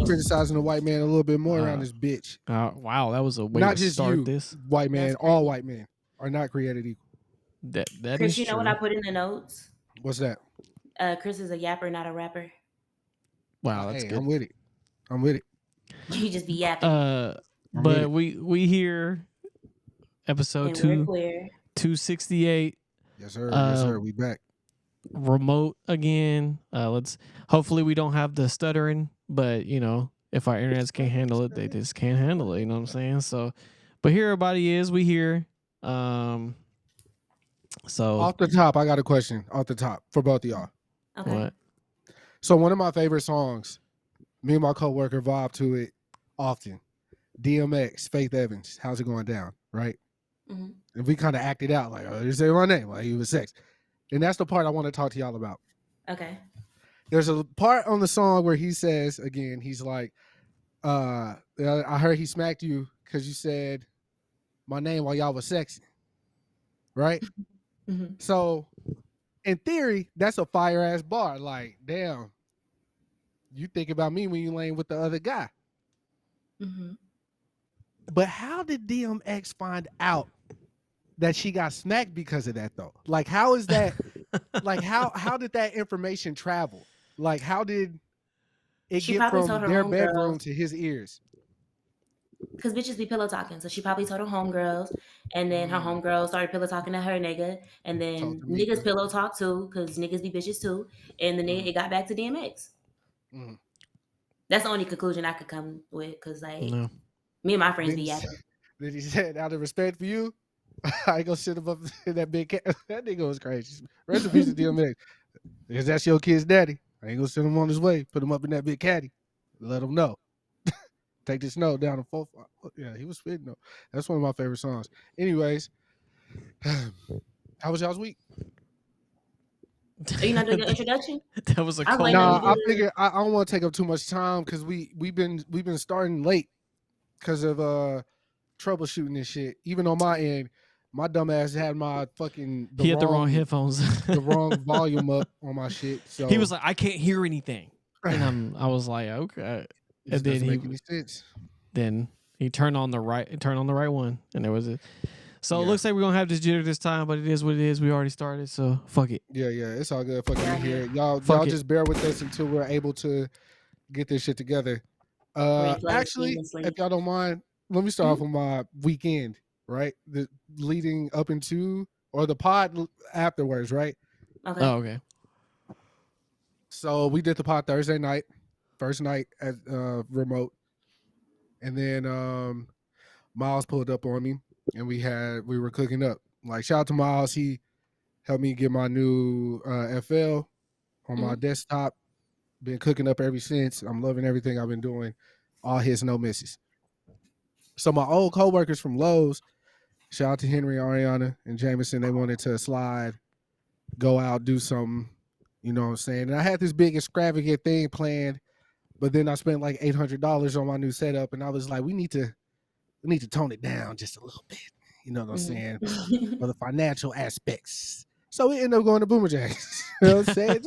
start criticizing the white man a little bit more around this bitch. Wow, that was a way Not to just start you, this. white man. All white men are not created equal. That Kris, is you know true. what I put in the notes? What's that? Kris is a yapper, not a rapper. Wow, that's Hey, good. I'm with it. I'm with it. You just be yapping. But we hear episode And we're queer. 268. Yes, sir. Yes, sir. We back. Remote again. Hopefully we don't have the stuttering, but you know, if our internets can't handle it, they just can't handle it. You know what I'm saying? So, but here everybody is. We here. So Off the top, I got a question. Off the top for both of y'all. Okay. what? So one of my favorite songs, me and my coworker vibe to it often. DMX, Faith Evans, How's It Going Down, right? Mm-hmm. And we kind of acted out like, oh, you say my name, like he was sex. And that's the part I want to talk to y'all about. Okay. There's a part on the song where he says, again, he's like, I heard he smacked you because you said my name while y'all was sexy, right? Mm-hmm. So in theory, that's a fire ass bar. Like, damn, you think about me when you laying with the other guy. Mm-hmm. But how did DMX find out that she got smacked because of that though? Like, how is that? Like, how did that information travel? Like, how did it She get probably told from her their homegirls. bedroom to his ears? Because bitches be pillow talking. So she probably told her homegirls. And then her homegirls started pillow talking to her nigga. And then Talk to me, niggas girl. pillow talk too. Because niggas be bitches too. And then it got back to DMX. Mm. That's the only conclusion I could come with. Because, like, No. me and my friends Then be he, yapping. then he said, out of respect for you, I ain't gonna sit him up in that big cat. That nigga was crazy. Rest in peace to DMX. Because that's your kid's daddy. I ain't gonna send him on his way. Put him up in that big caddy. Let him know. Take the snow down to 4. Yeah, he was spitting though. That's one of my favorite songs. Anyways, how was y'all's week? Are you not doing your introduction? That was a I was cold. waiting on Nah, you I to- figured I don't want to take up too much time because we've been starting late because of troubleshooting and shit. Even on my end, my dumb ass had my fucking He had the wrong headphones. the wrong volume up on my shit. So He was like, I can't hear anything. And I was like, okay. it just And doesn't make any sense. then he turned on the right one, and there was it. So Yeah. it looks like we're gonna have this jitter this time, but it is what it is. We already started, so fuck it. Yeah, it's all good. Fucking Yeah, here. Y'all Fuck it. just bear with us until we're able to get this shit together. Green flag Actually, seamlessly. if y'all don't mind, let me start off with my weekend, right? The leading up into or the pod afterwards, right? Okay. Oh, okay. So we did the pod Thursday night, first night at remote. And then Miles pulled up on me and we were cooking up. Like shout out to Miles, he helped me get my new FL on my desktop. Been cooking up ever since. I'm loving everything I've been doing. All hits, no misses. So my old coworkers from Lowe's, shout out to Henry, Ariana, and Jameson. They wanted to slide, go out, do something. You know what I'm saying? And I had this big extravagant thing planned, but then I spent like $800 on my new setup, and I was like, we need to tone it down just a little bit. You know what I'm saying? For the financial aspects. So we ended up going to Boomer Jacks. You know what I'm saying?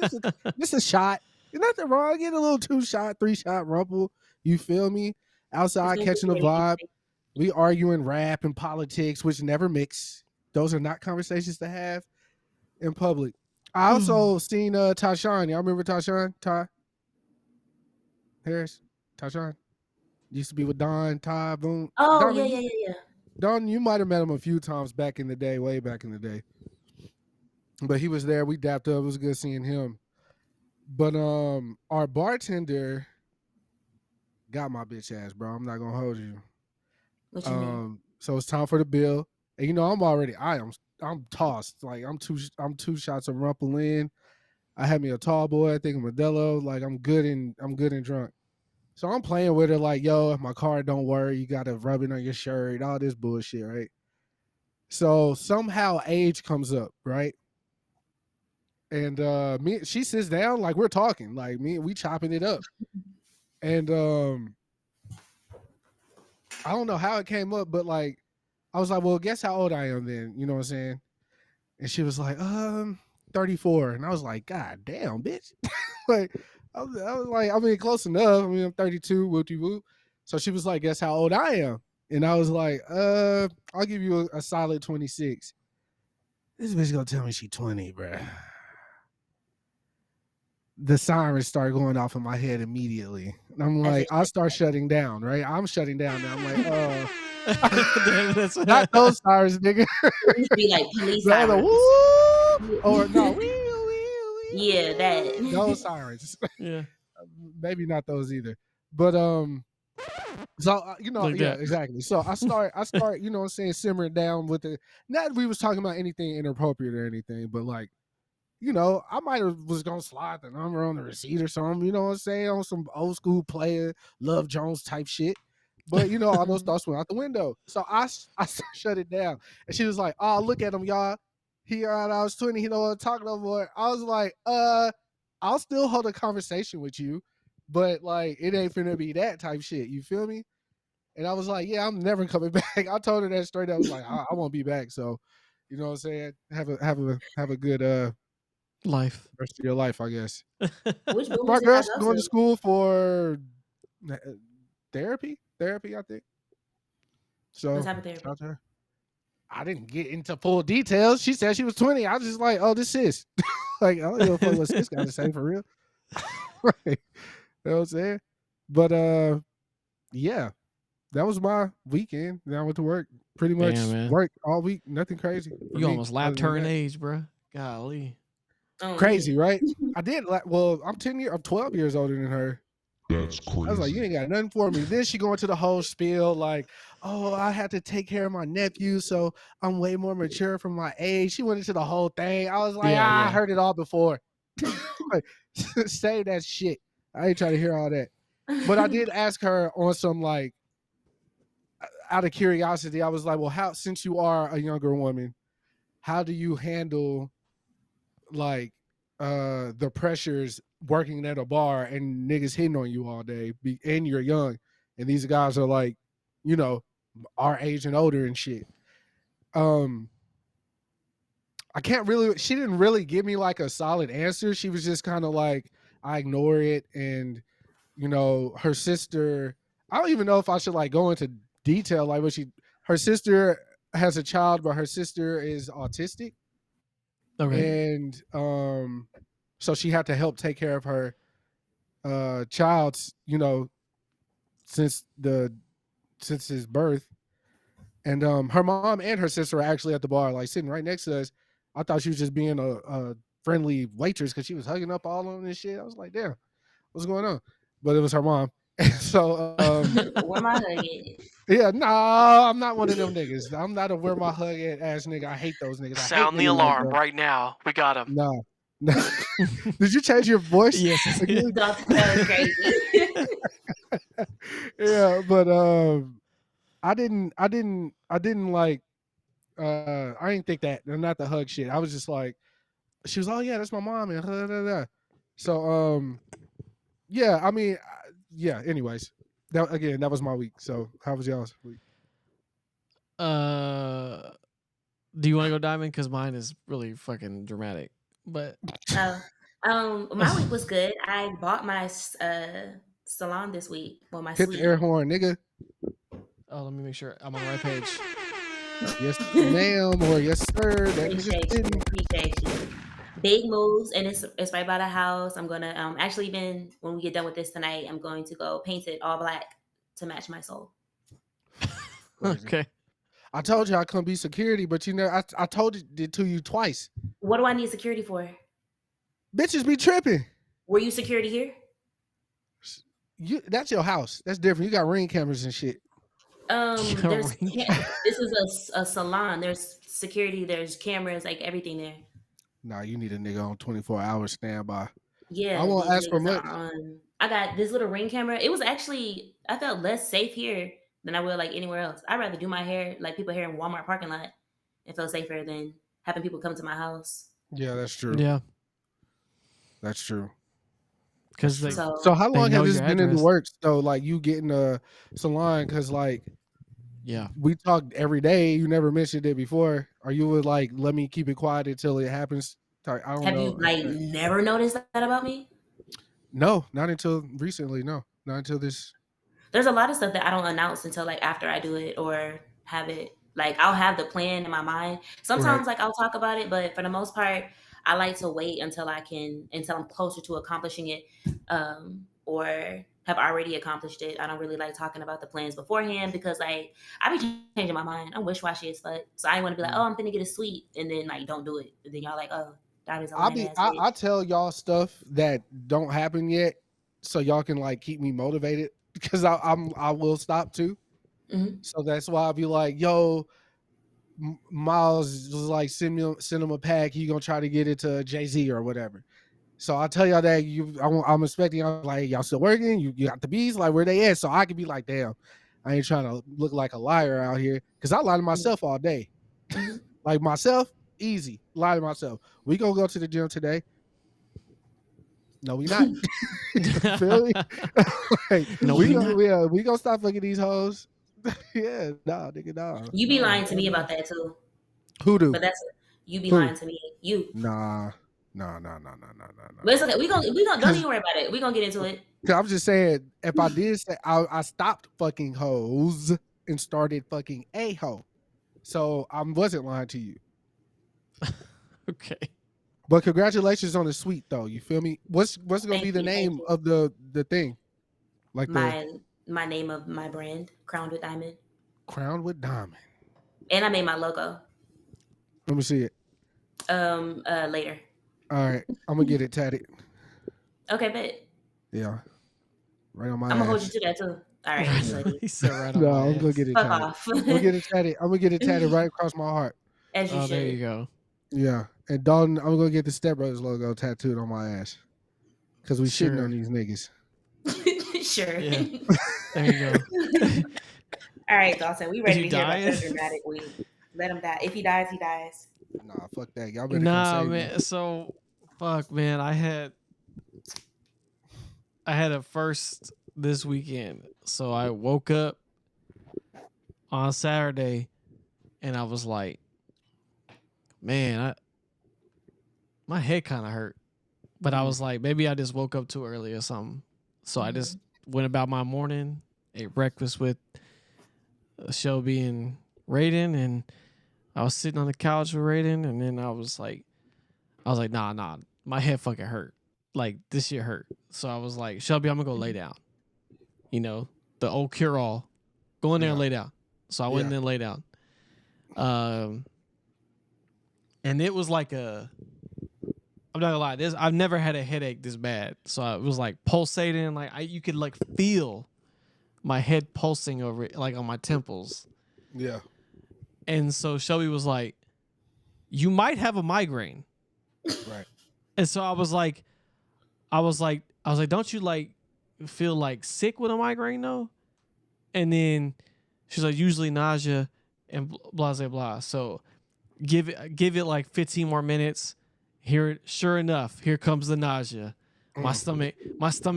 Just a shot. There's nothing wrong. Get a little 2-shot, 3-shot rumple. You feel me? Outside catching the vibe. We arguing rap and politics, which never mix. Those are not conversations to have in public. I also seen Tashawn. Y'all remember Tashawn? Ty Harris? Tashawn? Used to be with Don, Ty, Boom. Oh, Don, yeah. Don, you might have met him a few times back in the day, way back in the day. But he was there. We dapped up. It was good seeing him. But our bartender got my bitch ass, bro. I'm not gonna hold you. What you mean? So it's time for the bill. And you know, I'm tossed. Like I'm two shots of Rumple in. I had me a tall boy, I think a Modelo. Like I'm good and drunk. So I'm playing with her like, yo, if my card don't work, you gotta rub it on your shirt, all this bullshit, right? So somehow age comes up, right? And she sits down, like we're talking, like we chopping it up. And I don't know how it came up, but like I was like, well, guess how old I am then, you know what I'm saying? And she was like, 34. And I was like, God damn, bitch. like I was like, I mean, close enough. I mean, I'm 32, whoopty whoop. So she was like, guess how old I am? And I was like, I'll give you a solid 26. This bitch gonna tell me she 20, bruh. The sirens start going off in my head immediately. And I'm As like, it I should. start shutting down, right? I'm shutting down now. I'm like, That's not those sirens, nigga. It used to be like police The other sirens. whoop or no, wee, Yeah, that. those sirens. yeah, Maybe not those either. But so like yeah, that. exactly. So I start, you know what I'm saying, simmering down with it. Not that we was talking about anything inappropriate or anything, but like, I might have was gonna slide the number on the receipt or something, you know what I'm saying, on some old school player, Love Jones type shit. But all those thoughts went out the window. So I shut it down. And she was like, oh, look at him, y'all. He I was 20, he know what I'm talking about. I was like, I'll still hold a conversation with you, but like it ain't finna be that type shit. You feel me? And I was like, yeah, I'm never coming back. I told her that straight up. I was like, I won't be back. So, you know what I'm saying? Have a good Life. rest of your life, I guess. Which boomers My did I girl's go going to to? school for therapy, I think. What So type of therapy? shout out to her. I didn't get into full details. She said she was 20. I was just like, oh, this is like, I don't give a fuck what sis got to say for real. Right. You know what I'm saying? But yeah, that was my weekend. Then I went to work. Pretty much Damn, man. worked all week. Nothing crazy for You me. almost other lapped than her in that. age, bro. Golly. Oh, Crazy, yeah. right? I did. Well, I'm 12 years older than her. That's I was like, you crazy. ain't got nothing for me. Then she going to the whole spiel like, oh, I had to take care of my nephew, so I'm way more mature for my age. She went into the whole thing. I was like, Yeah, I yeah. heard it all before. Like, say that shit. I ain't trying to hear all that. But I did ask her on some like, out of curiosity, I was like, well, how, since you are a younger woman, how do you handle like the pressures working at a bar and niggas hitting on you all day and you're young and these guys are like, our age and older and shit. um she didn't really give me like a solid answer. She was just kind of like, I ignore it. And her sister, I don't even know if I should like go into detail like what her sister has a child, but her sister is autistic. Okay. And so she had to help take care of her child's, since his birth. And her mom and her sister were actually at the bar, like sitting right next to us. I thought she was just being a friendly waitress because she was hugging up all of them and shit. I was like, damn, what's going on? But it was her mom. So Where my hug is. yeah, no, I'm not one of them niggas. I'm not a wear my hug at ass nigga. I hate those niggas. I hate Sound the niggas like alarm that. right now. We got him. No. Did you change your voice Yes. again? That was crazy. Yeah, but I didn't like I didn't think that, not the hug shit. I was just like, she was, oh yeah, that's my mom and so yeah, I mean, yeah, anyways, that was my week. So how was y'all's week? Do you want to go diamond? Because mine is really fucking dramatic. But My week was good. I bought my salon this week. Well, my Hit the sleeve. air horn, nigga. let me make sure I'm on the right page. Yes ma'am, or yes sir. That nigga's Appreciate you. Big moves, and it's right by the house. I'm gonna actually, even when we get done with this tonight, I'm going to go paint it all black to match my soul. crazy. Okay. I told you I couldn't be security, but I told it to you twice. What do I need security for? Bitches be tripping. Were you security here? That's your house. That's different. You got Ring cameras and shit. This is a salon. There's security. There's cameras, like everything there. Nah, you need a nigga on 24-hour standby. Yeah, I won't these ask for niggas much. are on. I got this little Ring camera. It was actually, I felt less safe here than I would like anywhere else. I'd rather do my hair like people here in Walmart parking lot and feel safer than having people come to my house. Yeah, that's true. Yeah. That's true. Because So how long has this been in the works though? Like you getting a salon? Because like, yeah, we talked every day. You never mentioned it before. Or you would like, let me keep it quiet until it happens? I don't know. Have you like never noticed that about me? No, not until recently. No, not until this. There's a lot of stuff that I don't announce until like after I do it or have it. Like I'll have the plan in my mind. Right. Sometimes like I'll talk about it, but for the most part, I like to wait until I'm closer to accomplishing it, or have already accomplished it. I don't really like talking about the plans beforehand because like I be changing my mind. I'm wish washy as fuck, so I want to be like, oh, I'm gonna get a sweet, and then like don't do it, and then y'all like, oh, Donnie's a lying ass bitch. I tell y'all stuff that don't happen yet, so y'all can like keep me motivated because I will stop too. Mhm. So that's why I'll be like, yo, Miles was like send him a pack. He gonna try to get it to Jay-Z or whatever. So I tell y'all that I'm expecting y'all like y'all still working. You got the bees like where they at, so I can be like, damn, I ain't trying to look like a liar out here because I lie to myself all day. Mhm. Like myself, easy lie to myself. We gonna go to the gym today. No, we not. Feel me? Like, No, we not. we gonna stop fucking these hoes. Yeah, nah, nigga, nah, You be nah, lying to me about that too, Who do? but that's you be Who? lying to me. You. Nah, nah. But it's okay. We gonna don't even worry about it. We gonna get into it. Cause I'm just saying, if I did say I stopped fucking hoes and started fucking a hoe, so I wasn't lying to you. Okay. But congratulations on the suite, though. You feel me? What's gonna be Thank the you. Thank name you. of the thing? Like the My name of my brand, Crowned with Diamond, crown with diamond. and I made my logo. Let me see it. Later. All right, I'm gonna get it tatted. Okay, bet. Yeah, right on my I'm gonna hold you ass. to that too. All right, Right. Yeah. buddy. He said right on No, my I'm gonna ass. get it Fuck tatted. off. I'm gonna get it tatted. I'm gonna get it tatted right across my heart. As you Oh, there you should. go. Yeah, and Dalton, I'm gonna get the StepBrothers logo tattooed on my ass because we shitting on Sure. these niggas. Sure. Yeah. There you go. All right, Dalton. We Is ready you to hear about dying? your dramatic week. Let him die. If he dies, he dies. Nah, fuck that. Y'all better come Nah, save me. man. So, fuck, man. I had a first this weekend. So I woke up on Saturday, and I was like, man, my head kind of hurt. But I was like, maybe I just woke up too early or something. So I just went about my morning, ate breakfast with Shelby and Raiden, and I was sitting on the couch with Raiden, and then I was like, nah, my head fucking hurt. Like this shit hurt. So I was like, Shelby, I'm gonna go lay down. You know, the old cure all. Go in there and Yeah. lay down. So I went in there and lay down. And it was like I'm not gonna lie, I've never had a headache this bad. So it was like pulsating, like you could like feel my head pulsing over it, like on my temples. Yeah. And so Shelby was like, you might have a migraine. Right. And so I was like, don't you like feel like sick with a migraine though? And then she's like, usually nausea and blah blah blah. So give it like 15 more minutes. Here, sure enough, here comes the nausea. My stomach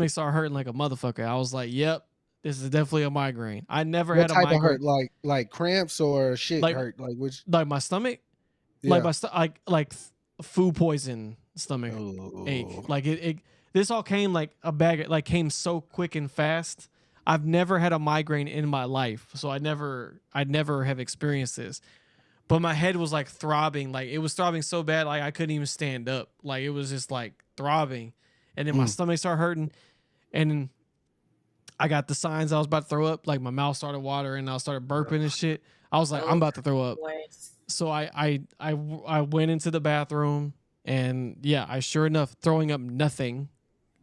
started hurting like a motherfucker. I was like, yep, this is definitely a migraine. I never What had a type of migraine. hurt? Like cramps or shit Like- hurt? Like which? Like my stomach, Yeah. like food poison stomach ache. Like it this all came like a bag, like came so quick and fast. I've never had a migraine in my life, so I'd never have experienced this. But my head was like throbbing, like it was throbbing so bad, like I couldn't even stand up. Like it was just like throbbing, and then my stomach started hurting, and I got the signs I was about to throw up. Like my mouth started watering, and I started burping and shit. I was like, I'm about to throw up. So I went into the bathroom, and yeah, I sure enough throwing up nothing,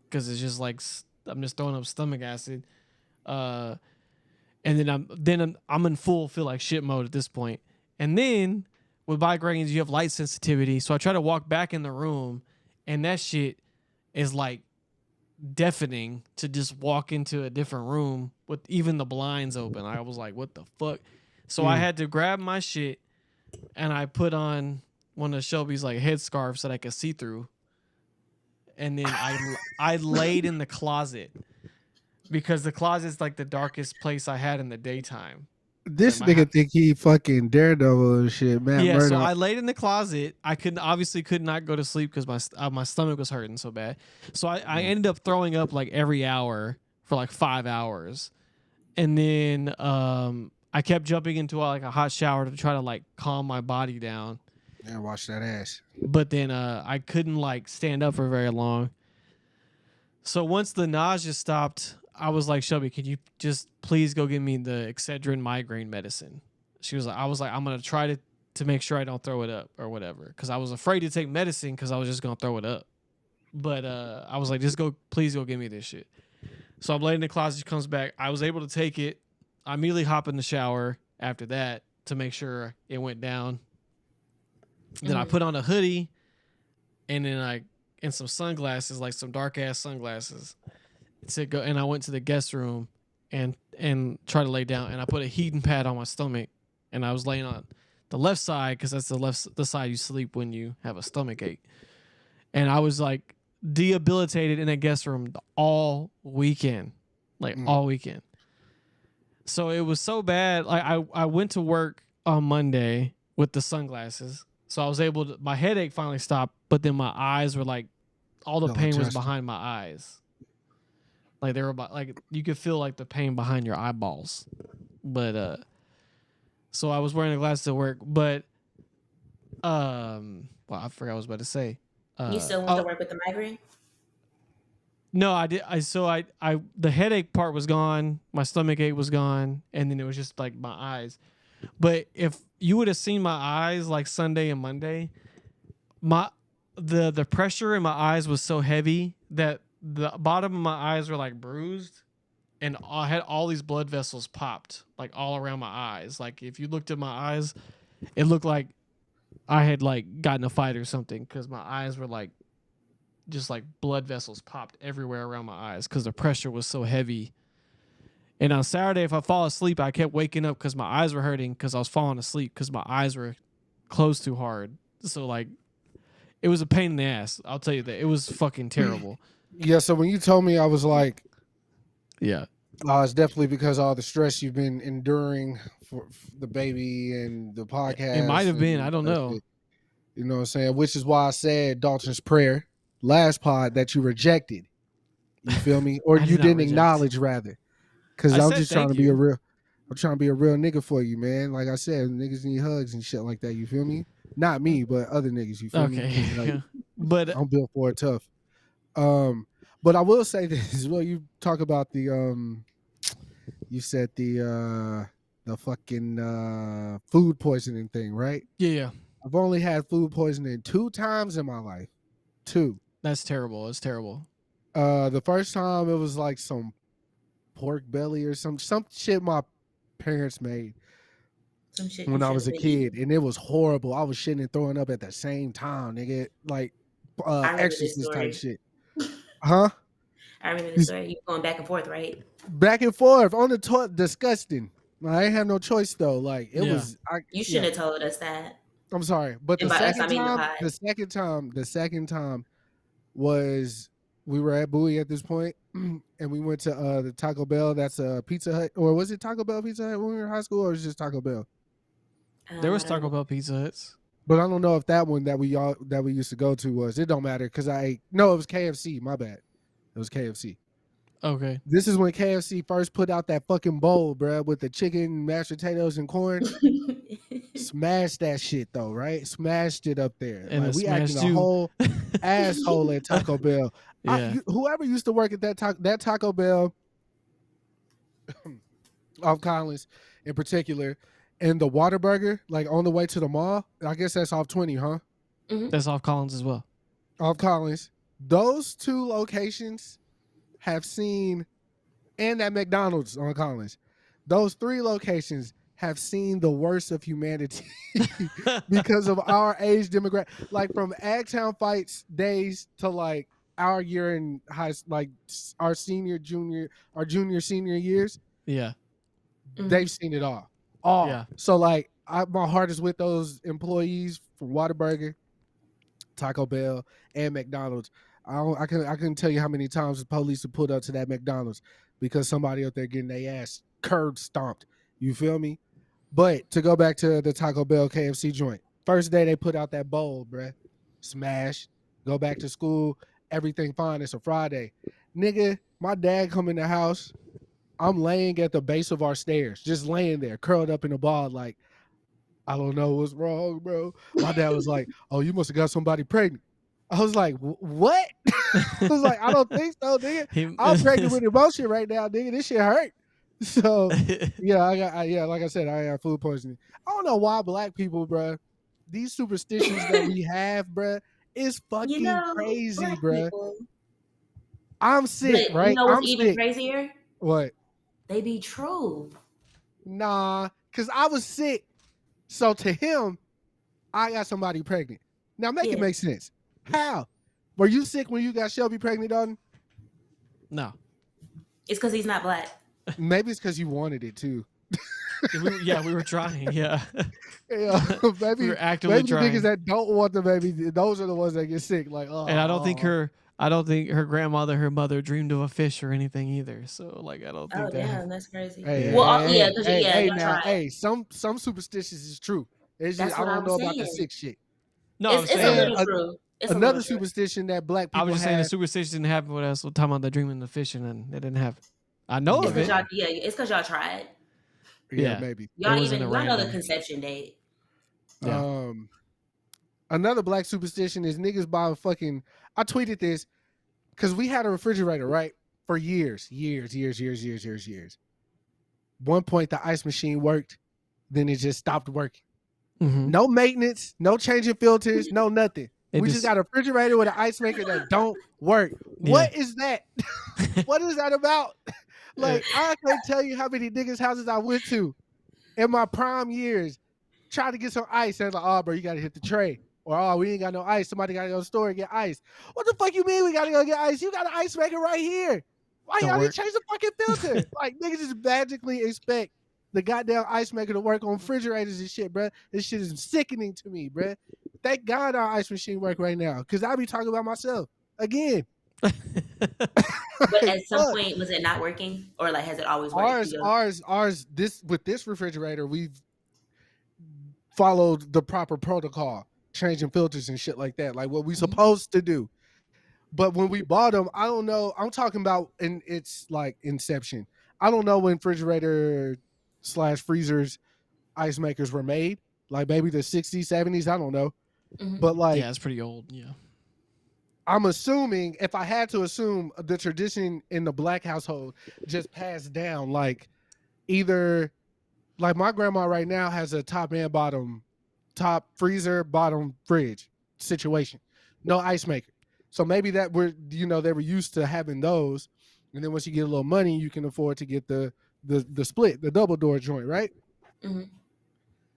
because it's just like I'm just throwing up stomach acid. And then I'm in full feel like shit mode at this point. And then with migraines, you have light sensitivity. So I try to walk back in the room, and that shit is like deafening to just walk into a different room with even the blinds open. I was like, what the fuck? So I had to grab my shit, and I put on one of Shelby's like headscarves that I could see through. And then I laid in the closet, because the closet's like the darkest place I had in the daytime. This my nigga think he fucking Daredevil and shit. Matt Yeah, so Murdock. I laid in the closet. I could not go to sleep because my stomach was hurting so bad. So I ended up throwing up like every hour for like 5 hours, and then I kept jumping into like a hot shower to try to like calm my body down. Yeah, watch that ass. But then I couldn't like stand up for very long. So once the nausea stopped, I was like, Shelby, can you just please go give me the Excedrin migraine medicine? I was like, I'm gonna try to make sure I don't throw it up or whatever, because I was afraid to take medicine because I was just gonna throw it up. But I was like, please go give me this shit. So I'm laying in the closet. She comes back. I was able to take it. I immediately hop in the shower after that to make sure it went down. Then I put on a hoodie, and then and some sunglasses, like some dark ass sunglasses, to go. And I went to the guest room and tried to lay down. And I put a heating pad on my stomach, and I was laying on the left side because that's the side you sleep when you have a stomach ache. And I was like debilitated in that guest room all weekend, all weekend. So it was so bad. Like I went to work on Monday with the sunglasses. So I was able to, my headache finally stopped, but then my eyes were like, all the pain was behind my eyes. Like they were about, like you could feel like the pain behind your eyeballs. But so I was wearing the glasses at work, but well, I forgot what I was about to say. You still went to work with the migraine? No, I did. The headache part was gone. My stomach ache was gone, and then it was just like my eyes. But if you would have seen my eyes like Sunday and Monday, the pressure in my eyes was so heavy that the bottom of my eyes were like bruised, and I had all these blood vessels popped like all around my eyes. Like if you looked at my eyes, it looked like I had like gotten in a fight or something, because my eyes were like just like blood vessels popped everywhere around my eyes because the pressure was so heavy. And on Saturday, if I fall asleep, I kept waking up because my eyes were hurting because I was falling asleep because my eyes were closed too hard. So like, it was a pain in the ass. I'll tell you that. It was fucking terrible. Yeah, so when you told me, I was like, yeah, it's definitely because of all the stress you've been enduring for the baby and the podcast. It might have been. I don't know. You know what I'm saying? Which is why I said Dalton's prayer last pod that you rejected. You feel me? Or you didn't acknowledge, rather. Because I'm just trying to be a real nigga for you, man. Like I said, niggas need hugs and shit like that. You feel me? Not me, but other niggas. You feel me? Like, but I'm built for it tough. But I will say this. Well, you talk about the you said the fucking food poisoning thing, right? Yeah. I've only had food poisoning 2 times in my life. 2. That's terrible. It's terrible. The first time it was like some pork belly or some shit my parents made when I was a kid, and it was horrible. I was shitting and throwing up at the same time, nigga. Like Exorcist type shit. Huh? I remember the story. You going back and forth, right? Back and forth on the toilet. Disgusting. I ain't have no choice though. Like it was. You shouldn't have told us that. I'm sorry, but the second time was we were at Bowie at this point, and we went to the Taco Bell. That's a Pizza Hut, or was it Taco Bell Pizza Hut when we were in high school, or was it just Taco Bell? There was Taco Bell Pizza Huts, but I don't know if that one that we used to go to was. It don't matter because it was KFC. My bad, it was KFC. Okay. This is when KFC first put out that fucking bowl, bro, with the chicken, mashed potatoes, and corn. Smashed that shit though, right? Smashed it up there. And like, we acting a whole asshole at Taco Bell. Yeah. Whoever used to work at that Taco Bell off Collins in particular, and the Whataburger, like on the way to the mall, I guess that's off 20, huh? Mm-hmm. That's off Collins as well. Off Collins. Those 2 locations have seen, and that McDonald's on Collins, those 3 locations have seen the worst of humanity because of our age demographic. Like from Agtown Fights days to like our year in like our junior, senior years. Yeah. They've seen it all. Yeah. So like my heart is with those employees from Whataburger, Taco Bell, and McDonald's. I couldn't tell you how many times the police have pulled up to that McDonald's because somebody up there getting their ass curb stomped. You feel me? But to go back to the Taco Bell KFC joint, first day they put out that bowl, bruh. Smash. Go back to school. Everything fine. It's a Friday. Nigga, my dad come in the house. I'm laying at the base of our stairs, just laying there, curled up in a ball, like, I don't know what's wrong, bro. My dad was like, "Oh, you must have got somebody pregnant." I was like, "What?" I was like, "I don't think so, nigga. I'm pregnant with emotion right now, nigga. This shit hurt." So, yeah, yeah, like I said, I got food poisoning. I don't know why black people, bro, these superstitions that we have, bro, is You fucking know, crazy, black bro. people. I'm But sick, you right? know what's I'm even sick. crazier? What? They be true. Nah, because I was sick. So to him, I got somebody pregnant. Now make it Yeah. make sense. How? Were you sick when you got Shelby pregnant, Dalton? No. It's because he's not black. Maybe it's because you wanted it too. We were trying. Yeah. Yeah, We maybe were actively maybe the niggas trying. that don't want the baby, those are the ones that get sick. Like, And oh, I don't think her grandmother, her mother dreamed of a fish or anything either. So like I don't Oh think that. damn, that's crazy. hey, Yeah. Well, yeah, hey, because hey, yeah, hey, y'all now, tried. hey, some superstitions is true. It's just That's I what I don't was know about the saying. sick shit. No, I'm It's a saying And little true. It's a little another true. superstition that black I was people just saying the have. superstition didn't happen with us. We're talking about the dreaming the fishing and it didn't happen. I know It's of because it. Nah, y'all. Yeah, it's because y'all tried. yeah, Yeah. maybe. It Y'all wasn't a even y'all know the random. conception date. Yeah. Um, another black superstition is niggas buy fucking. I tweeted this because we had a refrigerator right for years. One point the ice machine worked, then it just stopped working. Mm-hmm. No maintenance, no changing filters, no nothing. It We just just got a refrigerator with an ice maker that don't work. yeah. What is that? What is that about? Like, I can't tell you how many niggas' houses I went to in my prime years, trying to get some ice. And like, oh, bro, you got to hit the tray. Or, oh, we ain't got no ice. Somebody got to go to the store and get ice. What the fuck you mean we got to go get ice? You got an ice maker right here. Why Don't y'all need work. to change the fucking filter? Like, niggas just magically expect the goddamn ice maker to work on refrigerators and shit, bro. This shit is sickening to me, bro. Thank God our ice machine work right now, because I be talking about myself again. But Like, at some fuck. point, was it not working, or like has it always worked? Ours. This with this refrigerator, we've followed the proper protocol, changing filters and shit like that, like what we Mhm. supposed to do. But when we bought them, I don't know. I'm talking about in it's like inception. I don't know when refrigerator slash freezers ice makers were made. Like maybe the 60s, 70s. I don't know. Mhm. But like Yeah, it's pretty old. Yeah. I'm assuming, if I had to assume, the tradition in the black household just passed down. Like either like my grandma right now has a top and bottom, top freezer, bottom fridge situation. No ice maker. So maybe that they were used to having those. And then once you get a little money, you can afford to get the split, the double door joint, right? Mhm.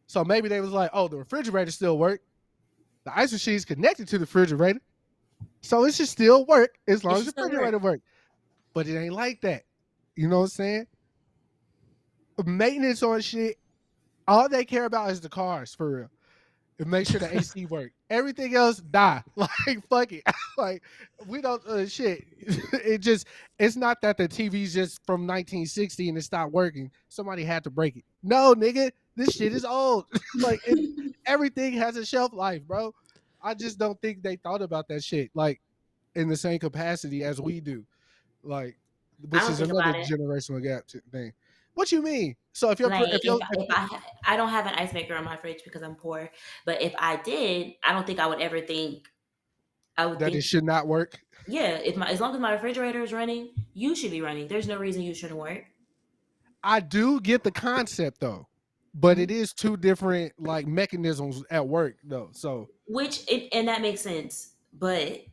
So maybe they was like, oh, the refrigerator still work. The ice machine's connected to the refrigerator. So it should still work as It long as should the still refrigerator work. works. But it ain't like that. You know what I'm saying? Maintenance on shit, all they care about is the cars for real. And make sure the AC work. Everything else die. Like fuck it. Like we don't shit. It's not that the TV's just from 1960 and it stopped working. Somebody had to break it. No, nigga, this shit is old. Like everything has a shelf life, bro. I just don't think they thought about that shit like in the same capacity as we do. Like, I which don't is think another about it. generational gap thing. What you mean? So if you're Like if you're if I don't have an ice maker on my fridge because I'm poor. But if I did, I don't think I would ever think. I would that it think, should not work, yeah, if my as long as my refrigerator is running, you should be running. There's no reason you shouldn't work. I do get the concept though, but it Mhm. is two different like mechanisms at work though. So And that makes sense. But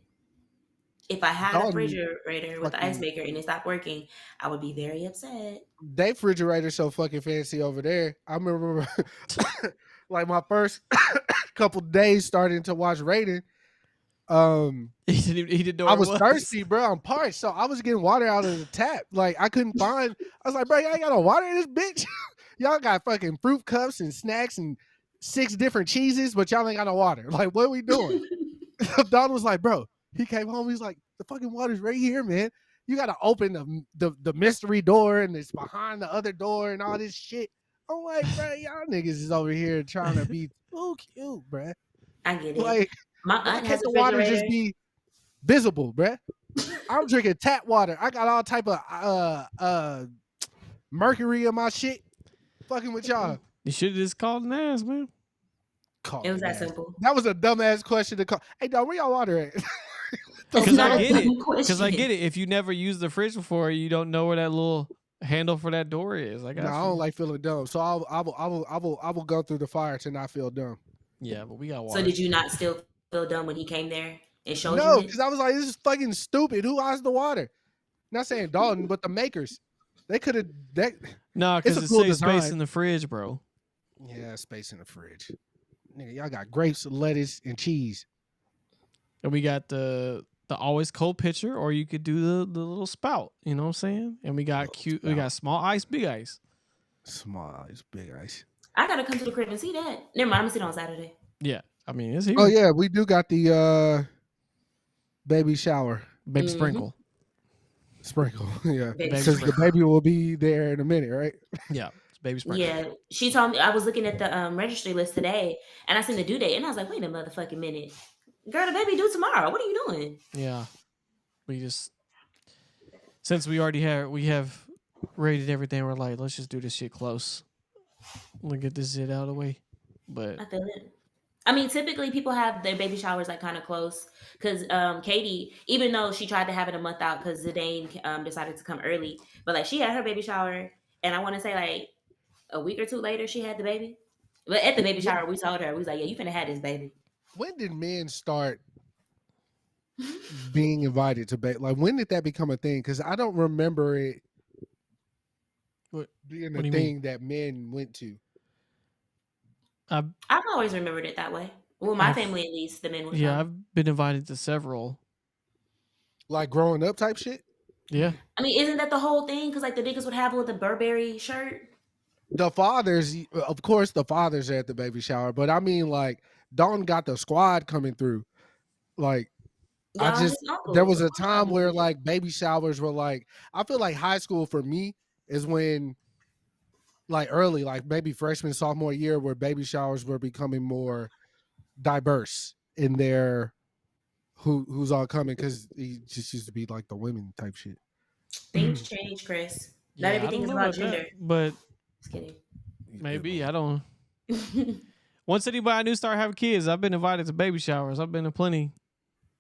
if I had a Dalton refrigerator with the ice fucking maker and it stopped working, I would be very upset. they refrigerator so fucking fancy over there. I remember like my first couple days starting to watch Raiden. Um, He didn't know I where was it was. thirsty, bro. I'm parched, so I was getting water out of the tap. Like I couldn't find. I was like, bro, y'all ain't got no water in this bitch. Y'all got fucking fruit cups and snacks and 6 different cheeses, but y'all ain't got no water. Like, what are we doing? Don was like, bro. He came home. He's like, the fucking water's right here, man. You got to open the mystery door, and it's behind the other door, and all this shit. I'm like, bro, y'all niggas is over here trying to be too cute, bro. I get it. Like, My why aunt can't has a the water refrigerator. just be visible, bro? I'm drinking tap water. I got all type of mercury in my shit. Fucking with y'all. You should have just called and asked, man. It was Called that ass. simple. That was a dumbass question to call. Hey, dog, where y'all water at? It's Because not I a get it. dumb Because I question. get it. If you never used the fridge before, you don't know where that little handle for that door is. I got No, I you. don't like feeling dumb. So I will go through the fire to not feel dumb. Yeah, but we got So water. did you not still feel dumb when he came there and showed you No, it? because I was like, this is fucking stupid. Who has the water? Not saying Dalton, but the makers. They could have. No, It's because a it cool saves space design. in the fridge, bro. Yeah, space in the fridge. Nigga, y'all got grapes, lettuce, and cheese. And we got the always cold pitcher, or you could do the little spout. You know what I'm saying? And we got cute. We got small ice, big ice. Small ice, big ice. I gotta come to the crib and see that. Never mind, I'm gonna see it on Saturday. Yeah, I mean it's here. Oh yeah, we do got the baby shower Baby sprinkle. sprinkle. Yeah, Baby because the sprinkle. baby will be there in a minute, right? Yeah, it's baby sprinkle. Yeah, she told me. I was looking at the registry list today, and I seen the due date, and I was like, "Wait a motherfucking minute, girl, the baby due tomorrow. What are you doing?" Yeah, we just since we have rated everything. We're like, let's just do this shit close. We'll get this shit out of the way. But I feel it. I mean, typically people have their baby showers like kind of close because Katie, even though she tried to have it a month out because Zidane decided to come early, but like she had her baby shower, and I want to say like a week or two later she had the baby. But at the baby shower, we told her we was like, "Yeah, you finna have this baby." When did men start being invited to like when did that become a thing? Because I don't remember it being what a do you thing that men went to. I've always remembered it that way. Well, my family at least, the men would yeah, come. I've been invited to several. Like growing up type shit. Yeah, I mean, isn't that the whole thing? Because like the niggas would have with the Burberry shirt. The fathers, of course, the fathers are at the baby shower, but I mean, like Dalton got the squad coming through. Like Y'all his uncles. there was a time where like baby showers were like, I feel like high school for me is when like early, like maybe freshman, sophomore year, where baby showers were becoming more diverse in their who's all coming, because he just used to be like the women type shit. Things change, Chris. yeah. Not everything I is don't know about about gender. that, but Just kidding. maybe I don't. Once anybody I knew started having kids, I've been invited to baby showers. I've been to plenty.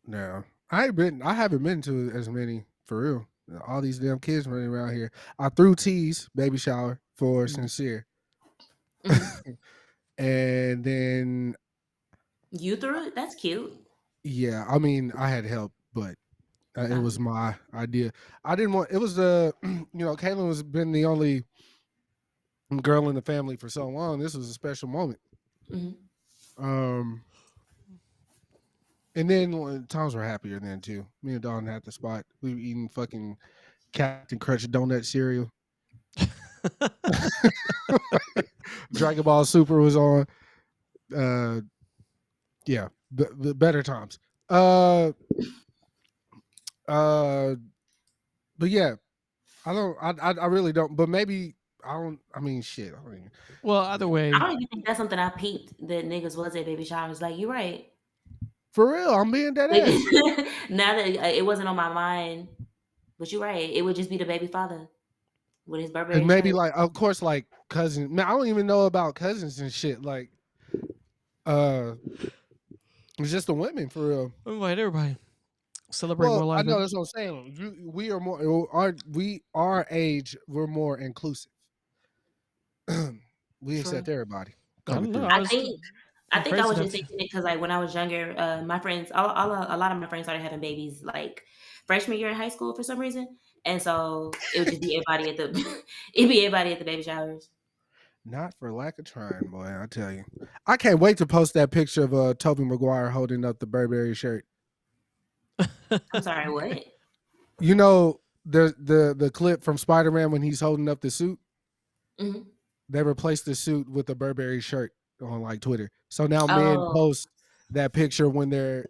No, I haven't been to as many for real. All these damn kids running around here. I threw teas baby shower for sincere, and then You threw it? That's cute. yeah, I mean I had help, but it was my idea. I didn't want. It was the Kaylin was been the only girl in the family for so long. This was a special moment. And then times were happier then too. Me and Dawn had the spot. We were eating fucking Captain Crunch donut cereal. Dragon Ball Super was on. Yeah, the better times. But yeah, I really don't. But maybe I don't. I mean, shit. I mean, Well, either way, I don't even think that's something I peeped that niggas was at baby showers. Like, you're right. for real, I'm being dead ass. Now that it wasn't on my mind, but you're right. It would just be the baby father with his Burberry And maybe shirt. like, of course, like cousins. Man, I don't even know about cousins and shit. Like, it's just the women for real. invite everybody. Celebrate more Well, I life. know that's what I'm saying. We are more our age. We're more inclusive. We accept everybody. I don't know. I think I was just crazy thinking it because like when I was younger, my friends, a lot of my friends started having babies like freshman year in high school for some reason, and so it would just be everybody at the it'd be everybody at the baby showers. Not for lack of trying, boy. I tell you, I can't wait to post that picture of Tobey Maguire holding up the Burberry shirt. I'm sorry, what? You know the clip from Spider-Man when he's holding up the suit. Mhm. They replaced the suit with a Burberry shirt on like Twitter. So now men Oh, post that picture when they're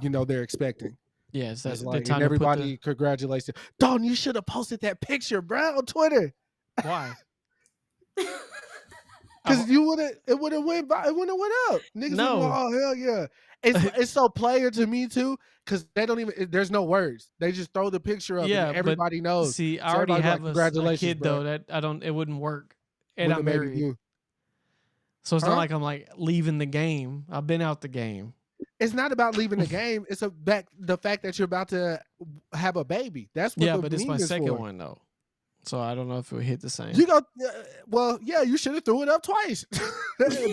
expecting. Yeah, it's It's the like, time and to put everybody congratulates you. Dalton, you should have posted that picture, bro, on Twitter. Why? Because it would have went up. Niggas would have No. oh hell yeah. It's so player to me too, because they don't even there's no words. They just throw the picture up and Yeah, but everybody knows. see, I So already everybody be like, have a congratulations, kid bro. though that it wouldn't work, and When I'm the baby married, due. so it's Huh? not like I'm like leaving the game. I've been out the game. It's not about leaving the game. It's the fact that you're about to have a baby. That's what Yeah, the but it's meme my is second for. one though, so I don't know if it would hit the same. You go, well, yeah, you should have threw it up twice,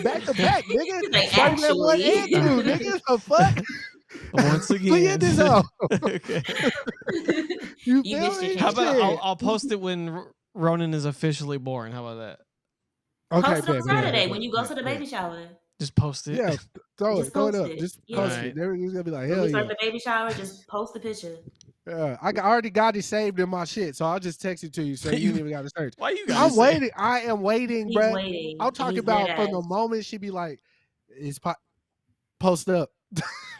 back to back, nigga. Like, Why you let one and two, nigga? The fuck? Once We again, in this hoe. okay. You You feel missed your me? How about Shit. I'll post it when Ronan is officially born? How about that? Okay, Post it on bet, Saturday bet, when you go to the bet. baby shower. Just post it. Yeah, throw Just it post up. it. Just Yeah. post Alright. it. Everybody's gonna be like, When hell we start yeah. the baby shower, just post the picture. Yeah, I already got it saved in my shit, so I'll just text it to you, so you ain't even got to search. Why you got? I'm waiting. I am waiting, He's bruh. waiting. I'm talking He's about dead from the ass. moment she be like, "It's post up,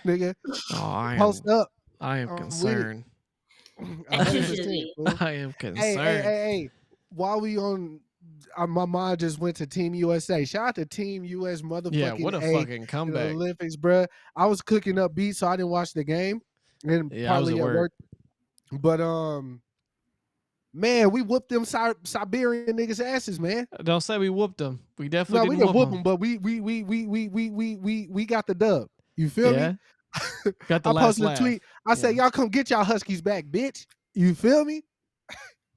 nigga, Oh, post up." I am with it. concerned. As you 100%, should be. fool. I am Hey, concerned. hey. While we on, my mind just went to Team USA. Shout out to Team US motherfucking Yeah, what a A fucking in the comeback. Olympics, bruh. I was cooking up beats, so I didn't watch the game, and Yeah, I was partly at at work. work. But man, we whooped them Siberian niggas asses, man. Don't say we whooped them. We No, definitely we didn't didn't whoop whoop them. them, but we got the dub. You feel Yeah, me? got the I last posted a laugh. tweet. I said, Yeah. y'all come get y'all Huskies back, bitch. You feel me?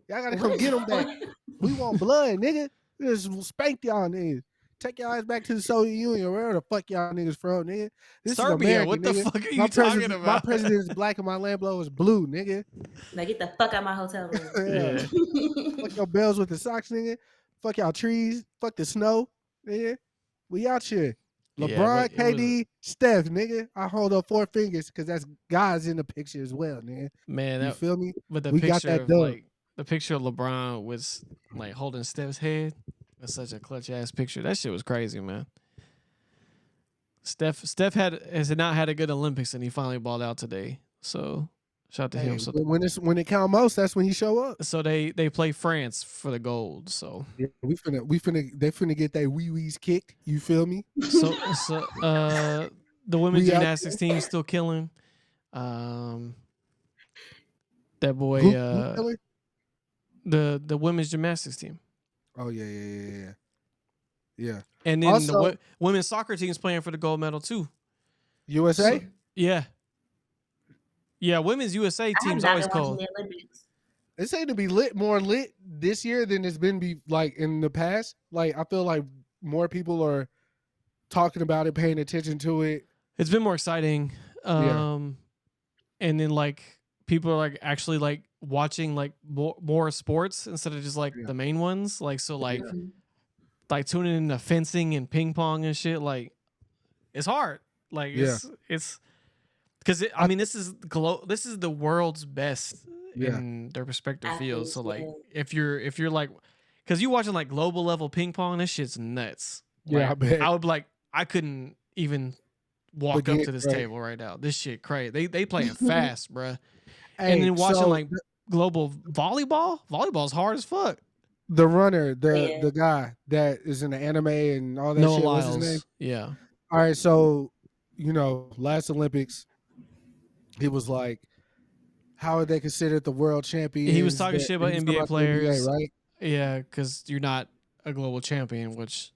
Y'all gotta come get them back. We want blood, nigga. We just spank y'all niggas. Take y'all ass back to the Soviet Union, wherever the fuck y'all niggas from, nigga. This Serbia, is America, what the nigga. fuck are My you talking president, about? is black and my Lambo is blue, nigga. Now get the fuck out of my hotel room. Yeah. Fuck your bells with the socks, nigga. Fuck y'all trees. Fuck the snow, nigga. We out here. Yeah, LeBron, but it was- KD, Steph, nigga. I hold up 4 fingers because that's guys in the picture as well, nigga. Man, You feel me? but the We got picture that of dub. like the picture of LeBron was like holding Steph's head. That's such a clutch ass picture. That shit was crazy, man. Steph has not had a good Olympics, and he finally balled out today. So shout out to Hey, him. So when it count most, that's when he show up. they play France for the gold. So Yeah, they finna get their wee wees kicked. You feel me? the women's We out gymnastics team still killing. That boy, Who killing? the women's gymnastics team, Oh yeah. and then Also- the women's soccer team's playing for the gold medal too. USA. Yeah, women's USA I have team's not always been watching cold. the Olympics. It seemed to be more lit this year than it's been like in the past. Like I feel like more people are talking about it, paying attention to it. It's been more exciting. And then like people are like actually like watching like more sports instead of just like Yeah. the main ones. Like so like Yeah. like tuning into fencing and ping pong and shit. Like it's hard. Like it's because I mean this is the world's best in their respective fields. So like if you're like because you watching like global level ping pong, this shit's nuts. Yeah, Like, I bet. I would be like I couldn't even walk up Begin, to this right. table right now. This shit crazy. They playing fast, bruh. Hey, And then watching so like global volleyball. Volleyball's hard as fuck. the runner, Yeah. the guy that is in the anime and all that Noah shit. What's Lyles. his name? Yeah. All right, so last Olympics, he was like, "How are they considered the world champions?" He was talking shit about he was NBA talking about the NBA, players. right? Yeah, because you're not a global champion, which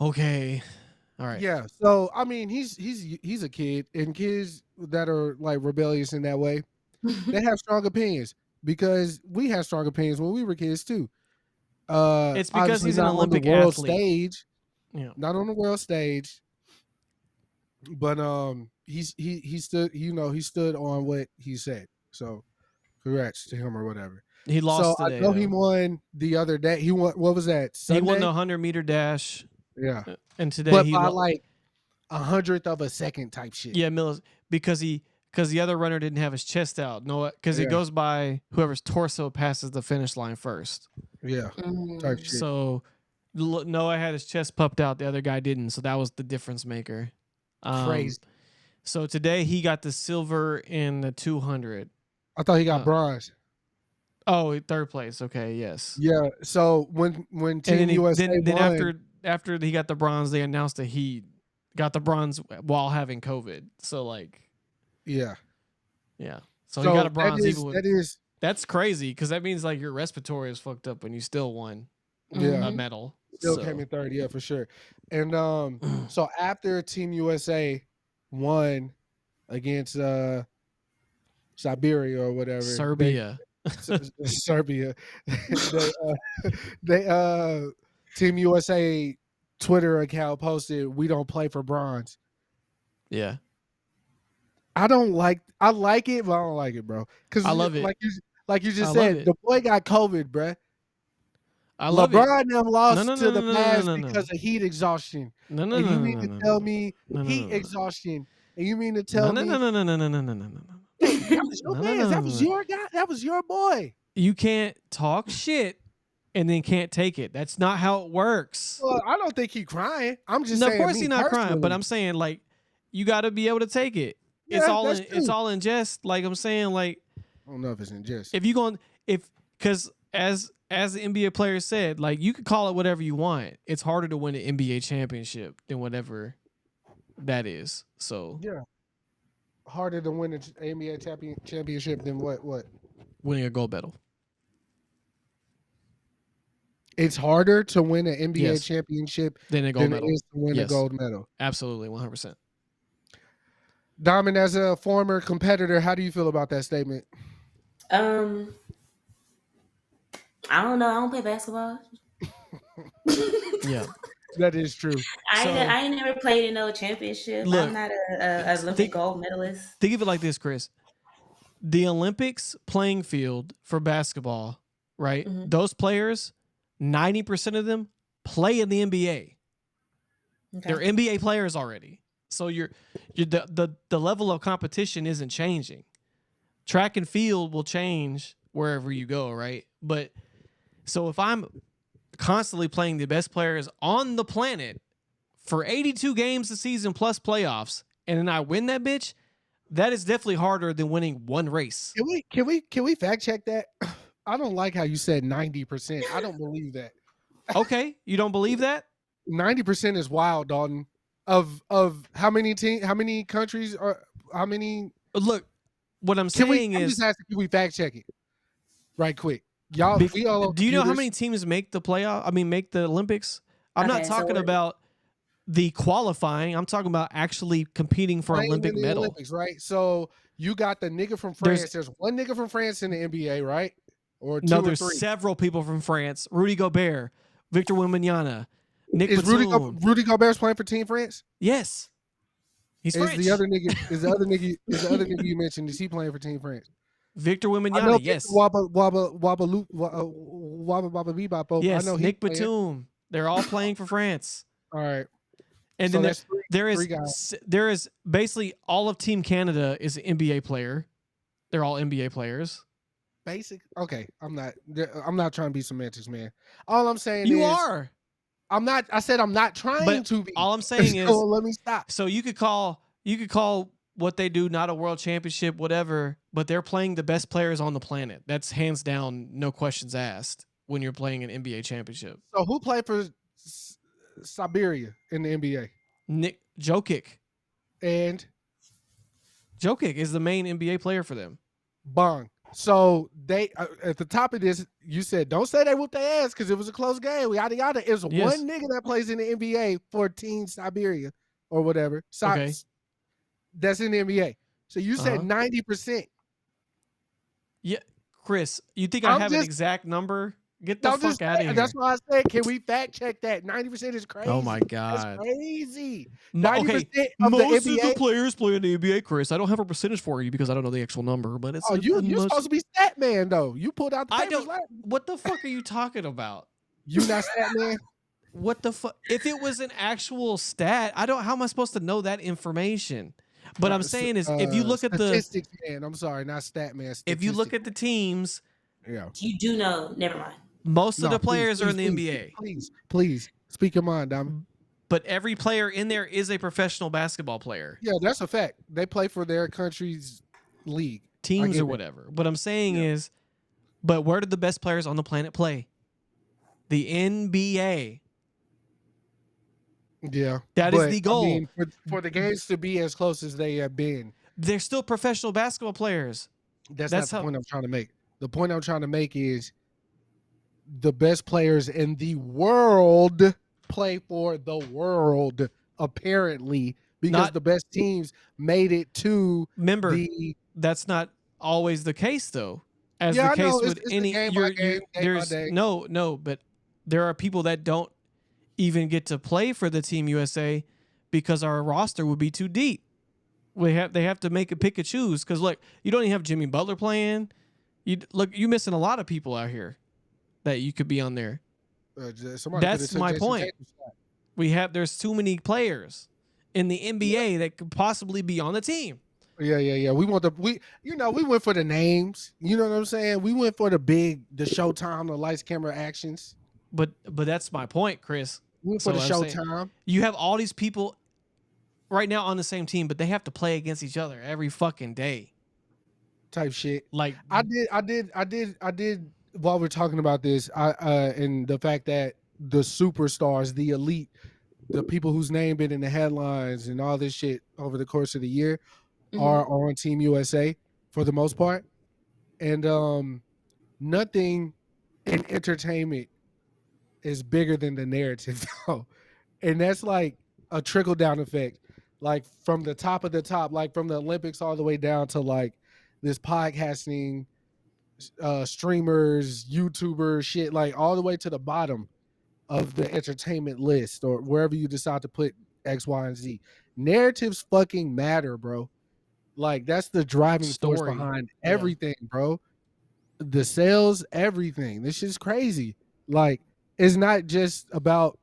okay. All right. Yeah. So I mean, he's a kid, and kids that are like rebellious in that way, they have strong opinions because we had strong opinions when we were kids too. It's because Obviously he's an not Olympic on the world athlete. stage, Yeah. not on the world stage, but he stood, he stood on what he said. So congrats to him or whatever. He lost So today. I know he though. won the other day. He won. What was that? Sunday? He won the 100-meter dash, Yeah, and today but he by like 100th of a second type shit. yeah because the other runner didn't have his chest out. No, because Yeah. it goes by whoever's torso passes the finish line first. Yeah, type shit. So Noah had his chest puffed out. The other guy didn't. So that was the difference maker. Crazy. So today he got the silver in the 200. I thought he got bronze. Oh, third place. Okay, yes. Yeah. So when And Team then USA won, after he got the bronze, they announced that he got the bronze while having COVID. So like, yeah. yeah. So he got a So bronze even with. that is That's crazy because that means like your respiratory is fucked up and you still won yeah. a medal. Still So came in third, yeah, for sure. And so after Team USA won against Siberia or whatever, Serbia. Serbia, they Team USA Twitter account posted, "We don't play for bronze." Yeah. I like it, but I don't like it, bro. Because I love it. like you just I love said, it. the boy got COVID, bruh. I love it. LeBron and them lost no, to the no, no, Mavs no, no. because of heat exhaustion. No, no, And no, you no, mean no, to no, tell no. me No, no, heat no, no. exhaustion? And you mean to No, tell no, me no, no, no, no, no, no, no, no, no, no. hey, that was your No, man. no, no, That no, was no. your guy. That was your boy. You can't talk shit and then can't take it. That's not how it works. Well, I don't think he crying. I'm just No, of saying course me he's not crying, but personally. I'm saying like you got to be able to take it. Yeah, that's true. It's all in jest. Like I'm saying, like I don't know if it's in jest. if you going if because as the NBA player said, like you could call it whatever you want. It's harder to win an NBA championship than whatever that is. So Yeah. Harder to win an NBA championship than what? winning a gold medal. It's harder to win an NBA Yes. championship Then a gold than medal. it is to win a Yes. gold medal. Absolutely, 100%. Diamond, as a former competitor, how do you feel about that statement? I don't know. I don't play basketball. Yeah. That is true. I ain't never played in no championship. Look, I'm not a Olympic gold medalist. Think of it like this, Kris. The Olympics playing field for basketball, right? Mhm. Those players, 90% of them play in the NBA. Okay. They're NBA players already. So the level of competition isn't changing. Track and field will change wherever you go, right? But so if I'm constantly playing the best players on the planet for 82 games a season plus playoffs, and then I win that bitch, that is definitely harder than winning one race. Can we fact check that? I don't like how you said 90%. I don't believe that. Okay, you don't believe that? 90% is wild, Dalton. Of how many countries are how many? Look, what I'm saying I'm is, just asking, can we fact check it right quick? Y'all, we all do you know how computers. many teams make the playoff? I mean, make the Olympics? I'm not Okay, talking so about the qualifying. I'm talking about actually competing for playing Olympic in the medal. Olympics, right? So you got the nigga from France. There's one nigga from France in the NBA, right? Or two No, or there's three. several people from France. Rudy Gobert, Victor Wembanyama, Nick Is Batum. Rudy Gobert's playing for Team France? Yes. He's French. The other nigga you mentioned, is he playing for Team France? Victor I know Wembanyama, yes. Wabba Bebop. Yes, I know Nick playing. Batum. They're all playing for France. All right. And So then that's three guys. there is basically all of Team Canada is an NBA player. They're all NBA players. Basic. Okay, I'm not trying to be semantics, man. All I'm saying You is are. I'm not. I said I'm not trying to be. All I'm saying is, let me stop. So you could call what they do not a world championship, whatever, but they're playing the best players on the planet. That's hands down, no questions asked. When you're playing an NBA championship. So who played for Siberia in the NBA? Nick Jokic. And Jokic is the main NBA player for them. Bong. So they at the top of this, you said don't say they whooped their ass because it was a close game. Yada yada. It's Yes. one nigga that plays in the NBA for Team Siberia or whatever. Okay. That's in the NBA. So you said 90%. Yeah, Kris, you think I have an exact number? Get the fuck out of here. That's why I said, can we fact check that? 90% is crazy. Oh my god, that's crazy. 90% of most the NBA, of the players play in the NBA, Kris. I don't have a percentage for you because I don't know the actual number, but it's. Oh, you're supposed to be stat man though. You pulled out the papers. What the fuck are you talking about? You not stat man? What the fuck? If it was an actual stat, I don't. How am I supposed to know that information? But I'm saying is, if you look at the statistics, man. I'm sorry, not stat man. If you look at the teams, yeah, you do know. Never mind. Most of the players are in the NBA. Please speak your mind, Dom. But every player in there is a professional basketball player. Yeah, that's a fact. They play for their country's league, teams or whatever. What I'm saying is, But where do the best players on the planet play? The NBA. Yeah, That is but the I goal. mean, for the games to be as close as they have been, They're still professional basketball players. that's not That's the how. point I'm trying to make. The point I'm trying to make is the best players in the world play for the world, apparently, because Not the best teams made it to remember. the. That's not always the case, though. As the Yeah, I know case it's with it's the any, game by game, day by there's day. no, but there are people that don't even get to play for the Team USA because our roster would be too deep. They have to make a pick and choose because look, you don't even have Jimmy Butler playing. You missing a lot of people out here that you could be on there. Somebody could have That's took my Jason point. Tatum's spot. There's too many players in the NBA that could possibly be on the team. Yeah. We want we went for the names. You know what I'm saying? We went for the Showtime, the lights, camera, actions. But that's my point, Chris. We went for the I'm saying, Showtime you have all these people right now on the same team, but they have to play against each other every fucking day. type shit. Like I did. While we're talking about this, and the fact that the superstars, the elite, the people whose name been in the headlines and all this shit over the course of the year are on Team USA for the most part, and nothing in entertainment is bigger than the narrative, though, and that's like a trickle down effect, like from the top of the top, like from the Olympics all the way down to like this podcasting, streamers, YouTubers, shit, like all the way to the bottom of the entertainment list or wherever you decide to put X, Y, and Z. Narratives fucking matter, bro. Like that's the driving force story. behind Yeah. everything, bro. The sales, everything. This shit's crazy. Like it's not just about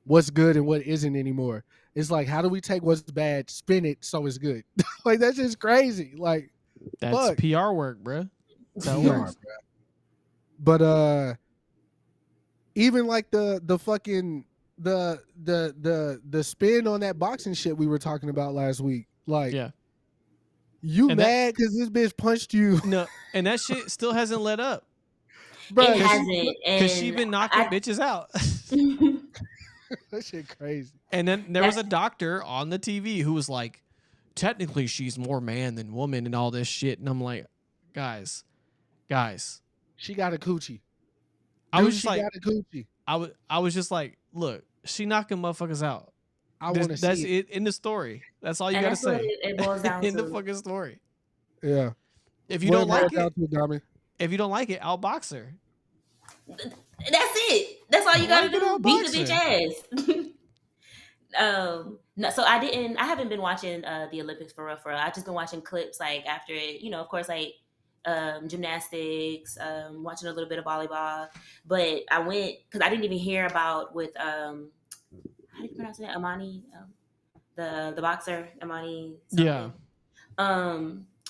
what's good and what isn't anymore. It's like how do we take what's bad, spin it so it's good. Like that's just crazy. Like That's fuck. PR work, bro. That's how it PR, works. bro. But even like the fucking the spin on that boxing shit we were talking about last week. Like Yeah. you And mad because this bitch punched you. No, and that shit still hasn't let up. Bro, It hasn't, Because she and been knocking bitches out. that shit crazy. And then there was a doctor on the TV who was like, technically she's more man than woman and all this shit. And I'm like, guys. She got a coochie. I was just like, got a coochie. I was just like, look, she knocking motherfuckers out. I want to see That's it in the story. That's all you and gotta that's what say. it boils down In the to. fucking story. Yeah. If you don't like it, Dami? if you don't like it, outbox her. That's it. That's all you Why gotta you do. gonna Beat the outbox bitch ass. No, so I haven't been watching the Olympics for real. I've just been watching clips like after it, of course, like gymnastics, watching a little bit of volleyball. But I went because I didn't even hear about with how do you pronounce it? Amani, the boxer Amani. Something. Yeah.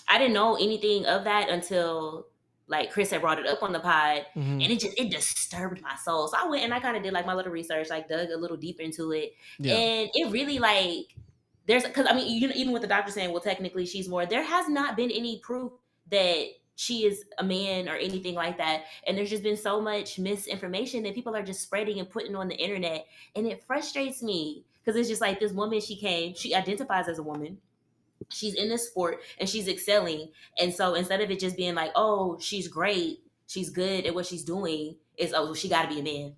I didn't know anything of that until like Chris had brought it up on the pod, Mhm. and it disturbed my soul. So I went and I kind of did like my little research, like dug a little deep into it, Yeah. and it really like there's because I mean even with the doctor saying, well, technically she's more. There has not been any proof that she is a man or anything like that, and there's just been so much misinformation that people are just spreading and putting on the internet, and it frustrates me because it's just like this woman. She identifies as a woman. She's in this sport and she's excelling. And so instead of it just being like, oh, she's great, she's good at what she's doing, it's oh, she got to be a man.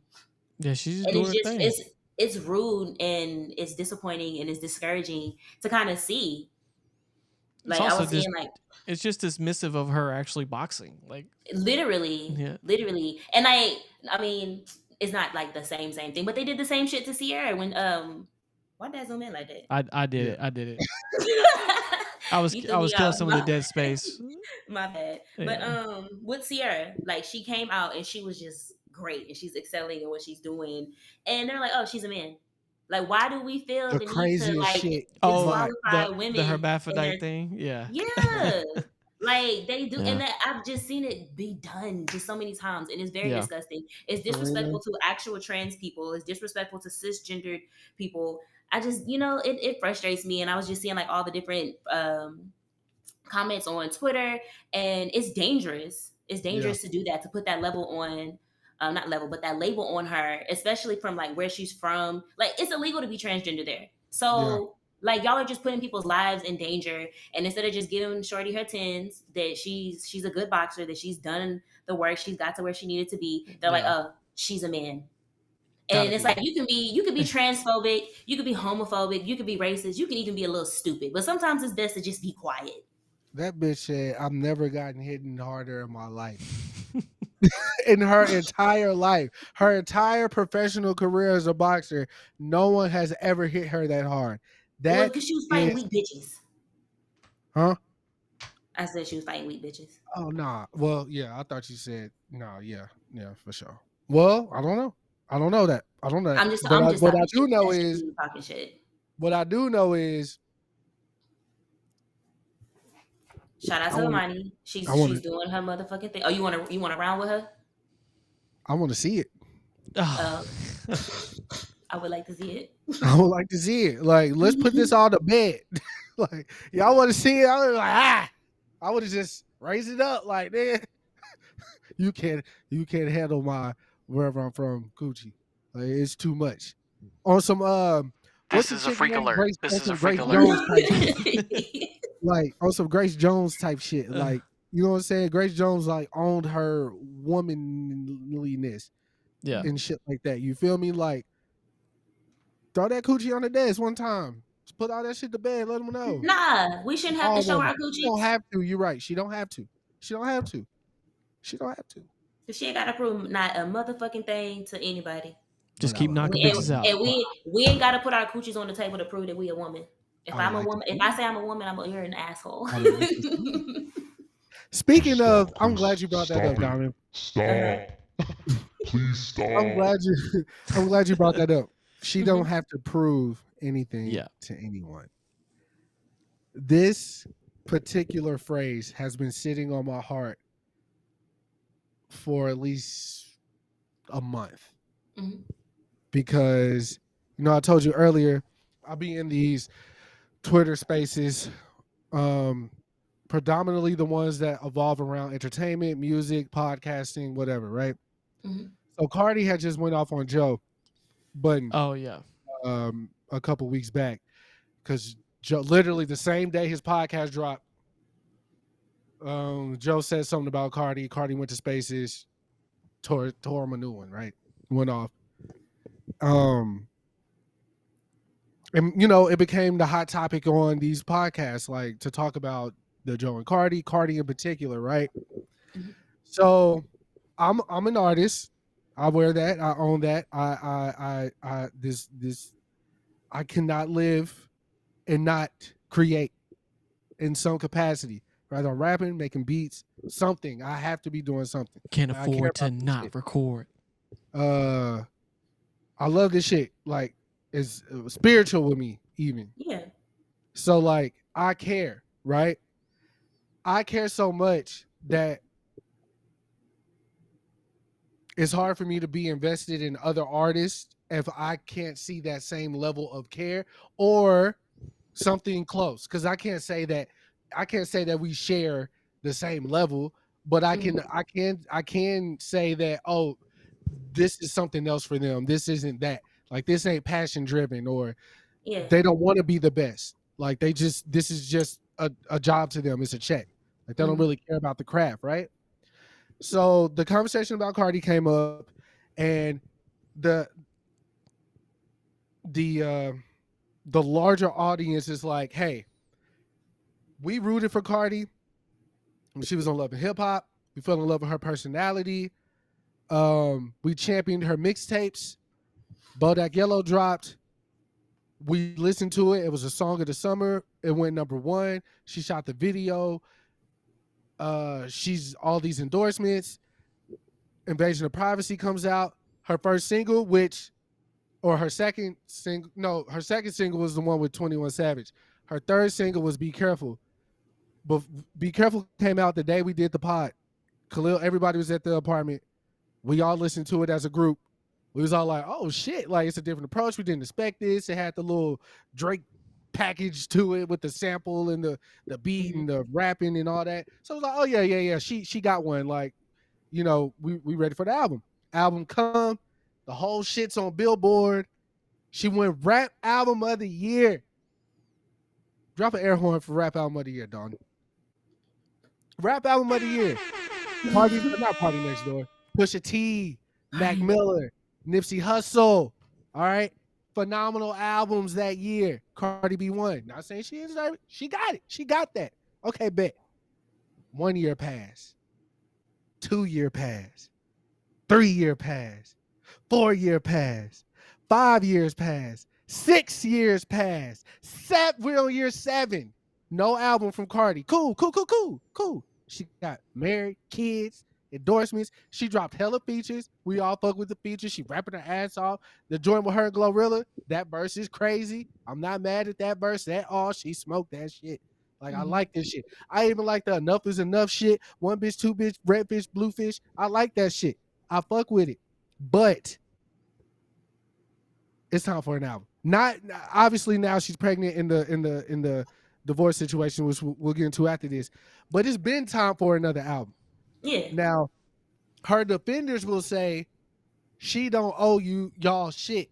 Yeah, she's just And doing it's her just thing. it's rude and it's disappointing and it's discouraging to kind of see. It's Like I also was seeing like it's just dismissive of her actually boxing. Like literally, Yeah. literally. And I mean, it's not like the same thing, but they did the same shit to Sierra when why did I zoom in like that? I did it. I did it. You threw I me was killing off. some of the dead space. My bad. Yeah. But with Sierra, like she came out and she was just great and she's excelling in what she's doing. And they're like, oh, she's a man. Like, why do we feel The the need to craziest like shit. disqualify women? the and hermaphrodite their- thing. Yeah. Yeah. Like they do, Yeah. and that I've just seen it be done just so many times, and it's very Yeah. disgusting. It's disrespectful to actual trans people. It's disrespectful to cisgendered people. I just, it frustrates me, and I was just seeing like all the different comments on Twitter, and it's dangerous. It's dangerous to do that, to put that level on, not level, but that label on her, especially from like where she's from. Like, it's illegal to be transgender there. Yeah. So like, y'all are just putting people's lives in danger. And instead of just giving Shorty her tens, that she's a good boxer, that she's done the work, she's got to where she needed to be, they're like, Yeah. oh, she's a man. Gotta And it's be. like, you can be transphobic, you could be homophobic, you could be racist, you can even be a little stupid. But sometimes it's best to just be quiet. That bitch said, I've never gotten hit harder in my life. In her entire life, her entire professional career as a boxer, no one has ever hit her that hard. Well, That because she was fighting is, weak bitches. huh? I said she was fighting weak bitches. Oh nah. Well, yeah, I thought you said no. Yeah, for sure. Well, I don't know. I don't know that. I don't know that. I'm just But what I talking do shit. know That's just is me talking shit. what I do know is Shout out I to want Imani. I want She's to doing her motherfucking thing. Oh, you wanna round with her? I want to see it. Oh. I would like to see it. I would like to see it. Like, let's put this all to bed. Like, y'all want to see it? I was like, I would have just raised it up. Like, man, you can't handle my wherever I'm from coochie. Like, it's too much. On some what's This the is a chick freak name? alert. Grace, This on is a some freak Grace alert. Jones type shit. Like on some Grace Jones type shit. Like, you know what I'm saying? Grace Jones like owned her womanliness Yeah. and shit like that. You feel me? Like, throw that coochie on the desk one time. Just put all that shit to bed. Let them know. Nah, we shouldn't have to All show woman. our She don't Gucci's. have to. You're right. She don't have to. She don't have to. Cause she ain't gotta prove not a motherfucking thing to anybody. Just keep knocking And, bitches out. and we ain't gotta put our coochies on the table to prove that we a woman. If I would I'm a like to woman, see if it. I say I'm a woman, you're an asshole. I would like to see it. Speaking of, I'm glad you brought that up, Diamond. Stop. Please stop. I'm glad you brought that up. She don't have to prove anything Yeah. to anyone. This particular phrase has been sitting on my heart for at least a month. Mhm. Because, I told you earlier, I'll be in these Twitter spaces, predominantly the ones that evolve around entertainment, music, podcasting, whatever, right? Mhm. So Cardi had just went off on Joe Budden Oh yeah. a couple weeks back because Joe, literally the same day his podcast dropped, Joe said something about Cardi. Cardi went to spaces, tore him a new one, right? Went off. And it became the hot topic on these podcasts, like to talk about the Joe and Cardi in particular, right? Mhm. So I'm an artist. I wear that. I own that. I I cannot live and not create in some capacity. Rather I'm rapping, making beats, something. I have to be doing something. Can't I care afford to about this not shit. record. I love this shit. Like, it's spiritual with me, even. Yeah. So, like, I care, right? I care so much that it's hard for me to be invested in other artists if I can't see that same level of care or something close. Because I can't say that we share the same level, but I can say that, oh, this is something else for them. This isn't that. Like, this ain't passion driven, or Yeah. they don't want to be the best. Like, this is just a job to them. It's a check. Like, they don't really care about the craft, right? So the conversation about Cardi came up, and the larger audience is like, hey, we rooted for Cardi when she was on Love and Hip Hop. We fell in love with her personality. We championed her mixtapes. Bodak Yellow dropped. We listened to it. It was a song of the summer. It went number 1. She shot the video. She's all these endorsements. Invasion of Privacy comes out. Her first single, her second single was the one with 21 Savage. Her third single was Be Careful. But Be Careful came out the day we did the pod. Khalil, everybody was at the apartment. We all listened to it as a group. We was all like, oh shit, like, it's a different approach. We didn't expect this. It had the little Drake package to it with the sample and the beat and the rapping and all that. So I was like, oh yeah. She got one. Like, we ready for the album. Album come, the whole shit's on Billboard. She went rap album of the year. Drop an air horn for rap album of the year, Don. Rap album of the year. Not Party Next Door. Pusha T, Mac Miller, Nipsey Hussle. All right. Phenomenal albums that year. Cardi B won. Not saying she is. She got it. She got that. Okay, bet. 1 year pass. 2 year pass. 3 year pass. 4 year pass. 5 years pass. 6 years pass. We're on year 7. No album from Cardi. Cool. She got married, kids, endorsements. She dropped hella features. We all fuck with the features. She rapping her ass off. The joint with her and Glorilla, that verse is crazy. I'm not mad at that verse at all. She smoked that shit. Like, I like this shit. I even like the enough is enough shit. One bitch, two bitch, red fish, blue fish. I like that shit. I fuck with it. But it's time for an album. Not obviously now she's pregnant in the divorce situation, which we'll get into after this. But it's been time for another album. Yeah. Now, her defenders will say she don't owe y'all shit.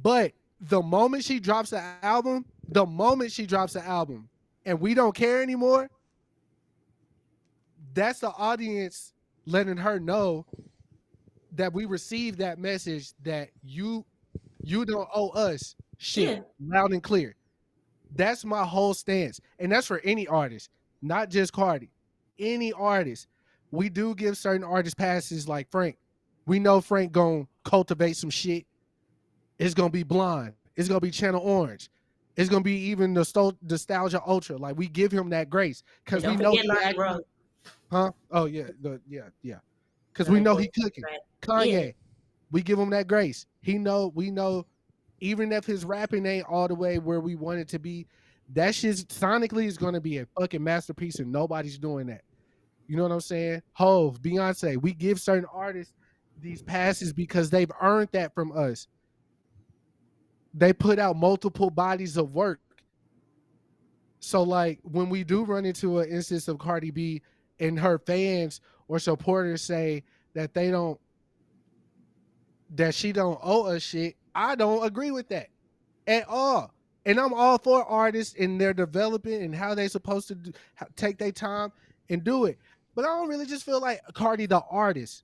But the moment she drops the album, and we don't care anymore, that's the audience letting her know that we received that message that you don't owe us shit, loud and clear. That's my whole stance. And that's for any artist, not just Cardi. Any artist. We do give certain artists passes like Frank. We know Frank gonna cultivate some shit. It's gonna be Blonde. It's gonna be Channel Orange. It's gonna be even Nostalgia Ultra. Like, we give him that grace because we know he actually, Oh yeah, yeah. Because we know he cooking. Right. Kanye, we give him that grace. We know, even if his rapping ain't all the way where we want it to be, that shit sonically is gonna be a fucking masterpiece, and nobody's doing that. You know what I'm saying? Hove, Beyonce, we give certain artists these passes because they've earned that from us. They put out multiple bodies of work. So, like, when we do run into an instance of Cardi B and her fans or supporters say that she don't owe us shit, I don't agree with that at all. And I'm all for artists and their developing and how they supposed to take their time and do it. But I don't really just feel like Cardi, the artist,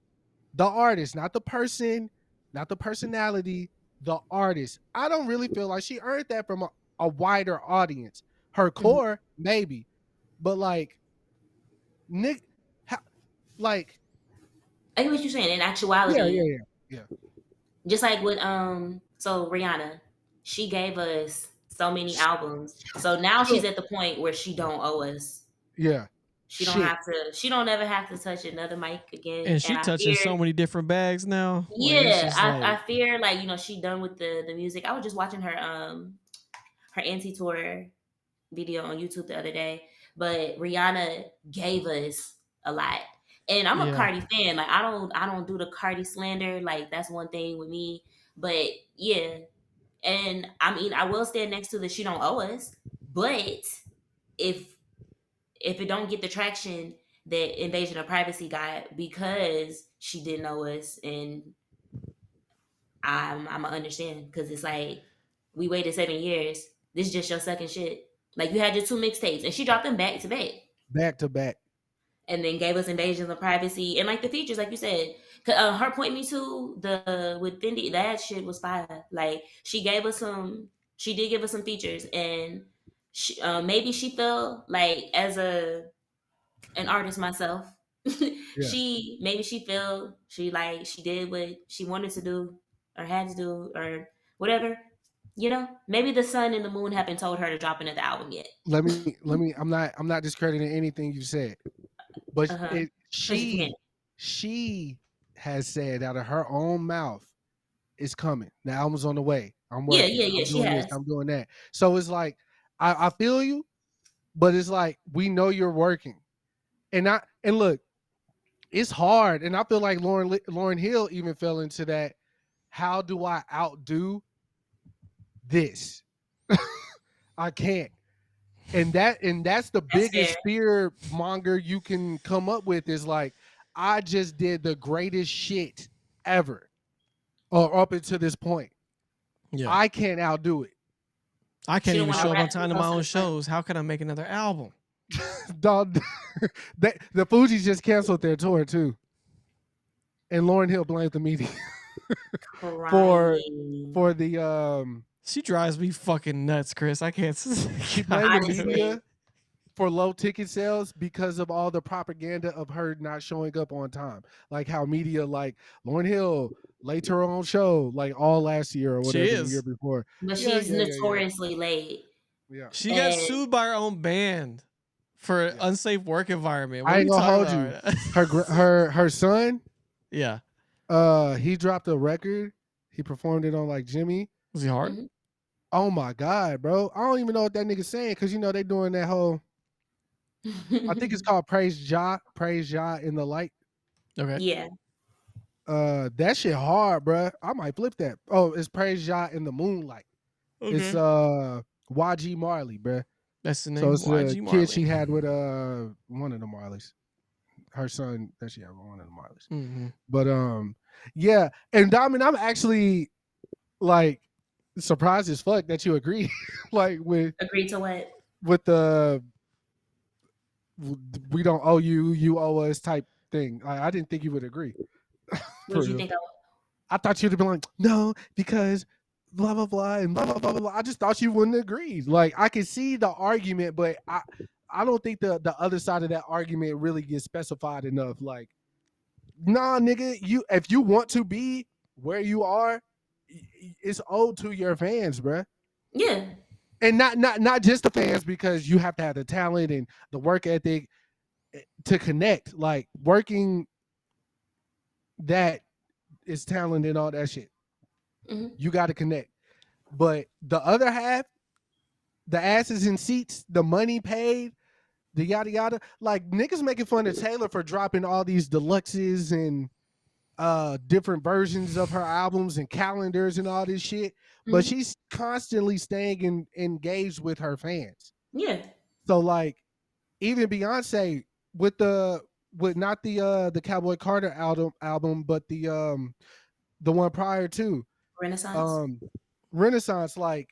not the person, not the personality, the artist. I don't really feel like she earned that from a wider audience. Her core, maybe, but like, Nick, like, I get what you're saying. In actuality, yeah. Just like with so Rihanna, she gave us so many albums. So now she's at the point where she don't owe us. Yeah. She don't have to. She don't ever have to touch another mic again. And she I touching fear, so many different bags now. Yeah, I fear like she done with the music. I was just watching her anti-tour video on YouTube the other day, but Rihanna gave us a lot. And I'm a Cardi fan. Like, I don't do the Cardi slander. Like, that's one thing with me. But yeah. And I mean, I will stand next to the she don't owe us. But if it don't get the traction that Invasion of Privacy got because she didn't owe us, and I'ma understand, because it's like, we waited 7 years. This is just your second shit. Like, you had your 2 mixtapes, and she dropped them back to back. Back to back. And then gave us Invasions of Privacy. And like the features, like you said, her Point Me To, with Fendi, that shit was fire. Like, she did give us some features. And she, maybe she felt like, as an artist myself, she felt she did what she wanted to do or had to do or whatever. Maybe the sun and the moon haven't told her to drop another album yet. Let me. I'm not discrediting anything you said, but she has said out of her own mouth, it's coming. The album's on the way. I'm working. Yeah. I'm doing this. I'm doing that. So it's like, I feel you, but it's like, we know you're working, and look, it's hard, and I feel like Lauryn Hill even fell into that. How do I outdo this? I can't. And that's the That's fair. biggest fear monger you can come up with is like, I just did the greatest shit ever, or up until this point. Yeah. I can't outdo it. I She can't don't even want to show up on rap too time to my close to own the front. shows. How can I make another album? Dog, the Fugees just canceled their tour too, and Lauryn Hill blamed the media for Crying. for the She drives me fucking nuts, Chris. I can't. she blamed the Honestly. media for low ticket sales because of all the propaganda of her not showing up on time. Like how media like Lauryn Hill late to her own show like all last year or She whatever the year is. before. But Yeah, she's yeah, yeah, yeah. notoriously late. Yeah. She got And sued by her own band for Yeah. unsafe work environment. What I are ain't we gonna talking hold about? you. Right now? Her son, Yeah. he dropped a record. He performed it on like Jimmy. Was he hard? Mhm. Oh my God, bro. I don't even know what that nigga's saying because you know they doing that whole I think it's called Praise Jah in the light. Okay. yeah. That shit hard, bruh. I might flip that. Oh, it's Praise Jah in the moonlight. It's Okay. YG Marley, bruh. That's the So name. it's the YG kid she Marley. had with one of the Marleys. Her son that she had with one of the Marleys. Mm-hmm. But yeah. And I mean, I'm actually like surprised as fuck that you agree. Like Agreed to what? with the we don't owe you, you owe us type thing. I didn't think you would agree. What For did you real. think? I thought you'd have been like, no, because blah blah blah and blah blah blah blah. I just thought you wouldn't agree. Like I can see the argument, but I don't think the other side of that argument really gets specified enough. Like, nah, nigga, you if you want to be where you are, it's owed to your fans, bruh. Yeah. And not just the fans because you have to have the talent and the work ethic to connect. Like working that is talent and all that shit. Mhm. You got to connect. But the other half, the asses in seats, the money paid, the yada yada, like niggas making fun of Taylor for dropping all these deluxes and different versions of her albums and calendars and all this shit. But Mhm. she's constantly staying engaged with her fans. Yeah. So like even Beyonce with not the Cowboy Carter album, but the one prior to Renaissance. Renaissance, like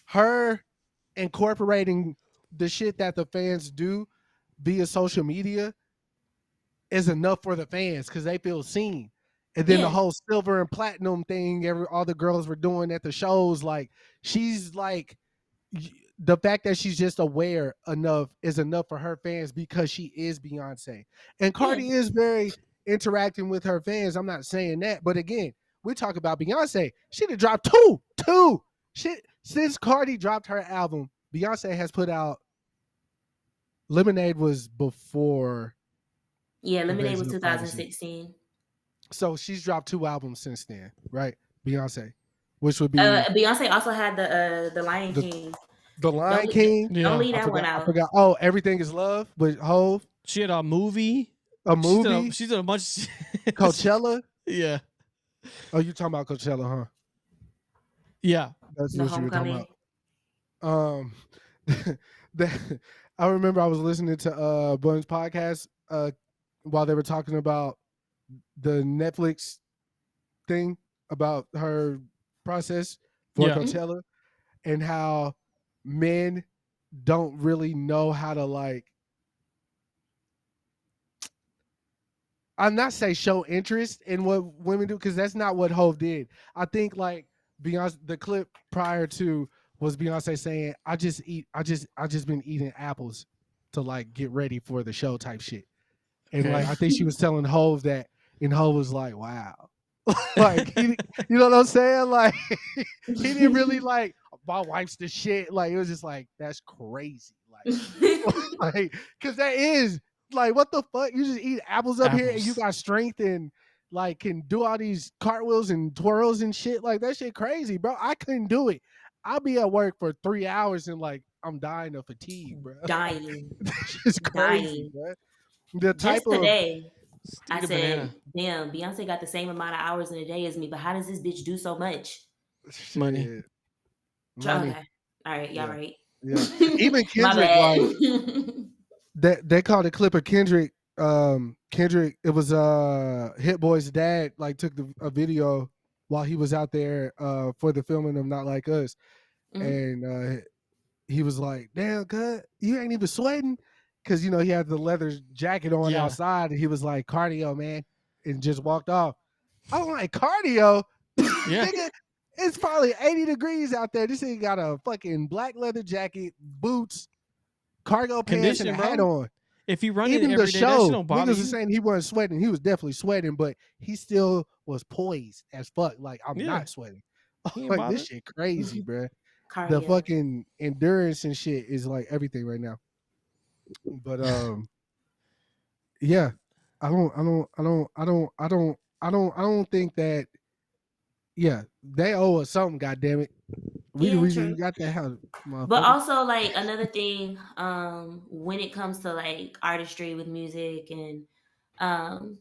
her incorporating the shit that the fans do via social media is enough for the fans because they feel seen. And then the Yeah. whole silver and platinum thing, all the girls were doing at the shows, like she's like the fact that she's just aware enough is enough for her fans because she is Beyonce. And Yeah. Cardi is very interacting with her fans. I'm not saying that, but again, we talk about Beyonce. She done dropped two shit since Cardi dropped her album. Beyonce has put out Lemonade was before Yeah. Lemonade was Invasion of Privacy. 2016. So she's dropped 2 albums since then, right? Beyonce, which would be Beyonce also had the Lion the King. the Lion Don't King. don't Yeah. leave that one I out. forgot. Oh, Everything Is Love with Hove, She had a movie. a movie, She's done a bunch. Coachella. Yeah. Oh, you talking about Coachella, huh? Yeah. That's The what you were talking Homecoming. about. That I remember I was listening to Bunn's podcast while they were talking about the Netflix thing about her process for Yeah. Coachella and how men don't really know how to like I'm not say show interest in what women do because that's not what Hove did. I think like Beyonce, the clip prior to was Beyonce saying, I just been eating apples to like get ready for the show type shit." And Okay. like I think she was telling Hove that, and Hove was like, "Wow." Like you know what I'm saying? Like he didn't really like my wife's the shit. Like it was just like that's crazy. Like because that is like what the fuck? You just eat apples up here and you Apples. got strength and like can do all these cartwheels and twirls and shit. Like that shit crazy, bro. I couldn't do it. I'll be at work for 3 hours and like I'm dying of fatigue, bro. Dying. It's crazy, Dying. bro. The type Just of today, Let's I eat a banana. said, damn, Beyonce got the same amount of hours in a day as me, but how does this bitch do so much? Money. shit, Try, money. okay. All right, y'all Yeah. right. Yeah. Even My Kendrick, bad. like they called a clip of Kendrick. Kendrick, it was Hit Boy's dad, like took a video while he was out there for the filming of Not Like Us, Mhm. and he was like, "Damn, cut, you ain't even sweating," because he had the leather jacket on Yeah. outside, and he was like, "Cardio, man," and just walked off. I'm like, "Cardio, Yeah. nigga." It's probably 80 degrees out there. This nigga got a fucking black leather jacket, boots, cargo pants, and a Condition, hat bro. on. If you run it Even the every day, that shit show, don't bother niggas was you. saying he wasn't sweating. He was definitely sweating, but he still was poised as fuck. Like, I'm Yeah. not sweating. He ain't Like, this bothered. shit crazy, bruh. The Cardio. fucking endurance and shit is like everything right now. But yeah, I don't think that. Yeah, they owe us something. God damn it, we the Yeah, reason you true. got that house, But motherfucker. also like another thing, when it comes to like artistry with music and um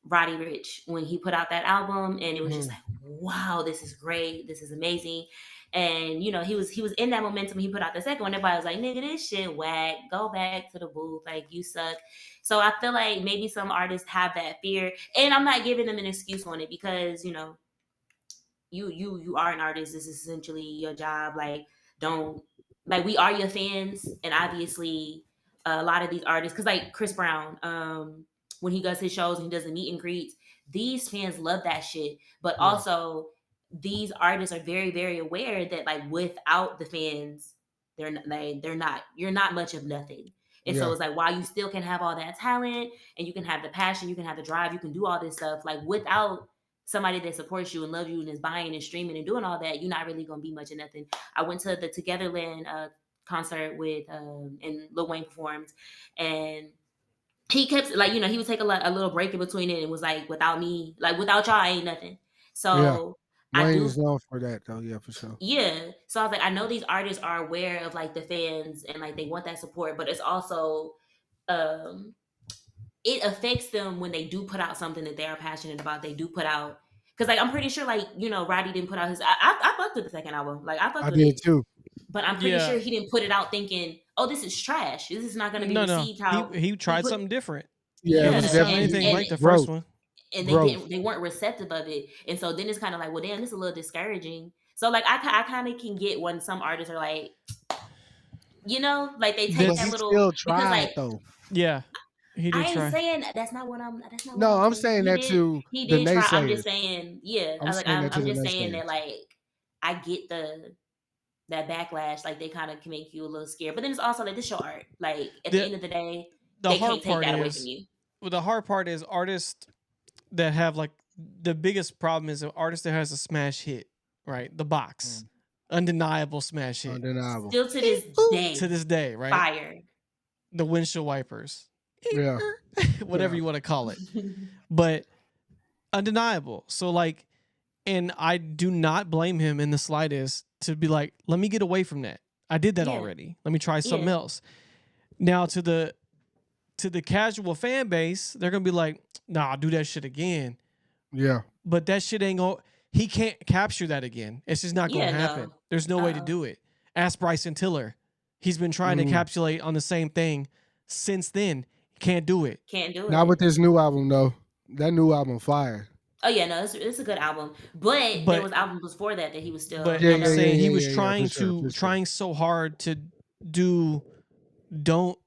Roddy Ricch, when he put out that album and it was just Mm. like, wow, this is great, this is amazing. And he was in that momentum. He put out the second one. Everybody was like, nigga, this shit whack. Go back to the booth. Like, you suck. So I feel like maybe some artists have that fear. And I'm not giving them an excuse on it because, you are an artist. This is essentially your job. Like, don't, like, we are your fans, and obviously a lot of these artists, because like Chris Brown, when he does his shows and he does the meet and greets, these fans love that shit. But Yeah, also these artists are very, very aware that like without the fans, they're not, you're not much of nothing. And so yeah, it's like, while you still can have all that talent and you can have the passion, you can have the drive, you can do all this stuff, like without somebody that supports you and loves you and is buying and streaming and doing all that, you're not really gonna be much of nothing. I went to the Togetherland concert with and Lil Wayne performed, and he kept like, he would take a little break in between it and was like, without me, like without y'all, I ain't nothing. yeah. So I Wayne do, is known for that, though. Yeah, for sure. yeah. So I was like, I know these artists are aware of like the fans and like they want that support, but it's also um it affects them when they do put out something that they are passionate about. They do put out, because like I'm pretty sure like Roddy didn't put out his. I fucked with the second album. Like I fucked I with did it, too. but I'm pretty Yeah. sure he didn't put it out thinking, oh, this is trash. This is not going to be No. received He how he he tried put. something different. Yeah, It it Yeah, was didn't sound definitely anything like the growth. first one. and Growth. they weren't receptive of it, and so then it's kind of like, well, damn, this is a little discouraging. So like I kind of can get when some artists are like, like they take But that he This little, still because tried, like though. yeah, he did I ain't try. saying that's not what No, I'm I'm saying. saying that to He the did try. I'm just naysayers. saying, yeah. I'm saying that to I'm the just saying naysayers. that like I get that backlash. Like they kind of can make you a little scared, but then it's also like this your art. Like at the The end of the day, the they hard can't take part that away from is you. well, the hard part is artists that have like the biggest problem is an artist that has a smash hit, right? The box. Mm. Undeniable smash hit. Undeniable. Still to this To day, this day, right? fire. The windshield wipers. Yeah. Whatever Yeah. you want to call it. But undeniable. So like, and I do not blame him in the slightest to be like, let me get away from that. I did that Yeah, already. Let me try something yeah, else. Now to the casual fan base, they're gonna be like, nah, I'll do that shit again. Yeah. But that shit ain't going. He can't capture that again. It's just not gonna yeah. happen. No, There's no way to do it. Ask Bryson Tiller. He's been trying to Mm. encapsulate on the same thing since then. Can't do it. can't do Not with it. this new album though. That new album fire. Oh yeah, no, it's a good album. But there But was albums before that he was still, but Yeah, I'm yeah, yeah, saying yeah, he was yeah, yeah. For trying sure. to For sure. so hard to do don't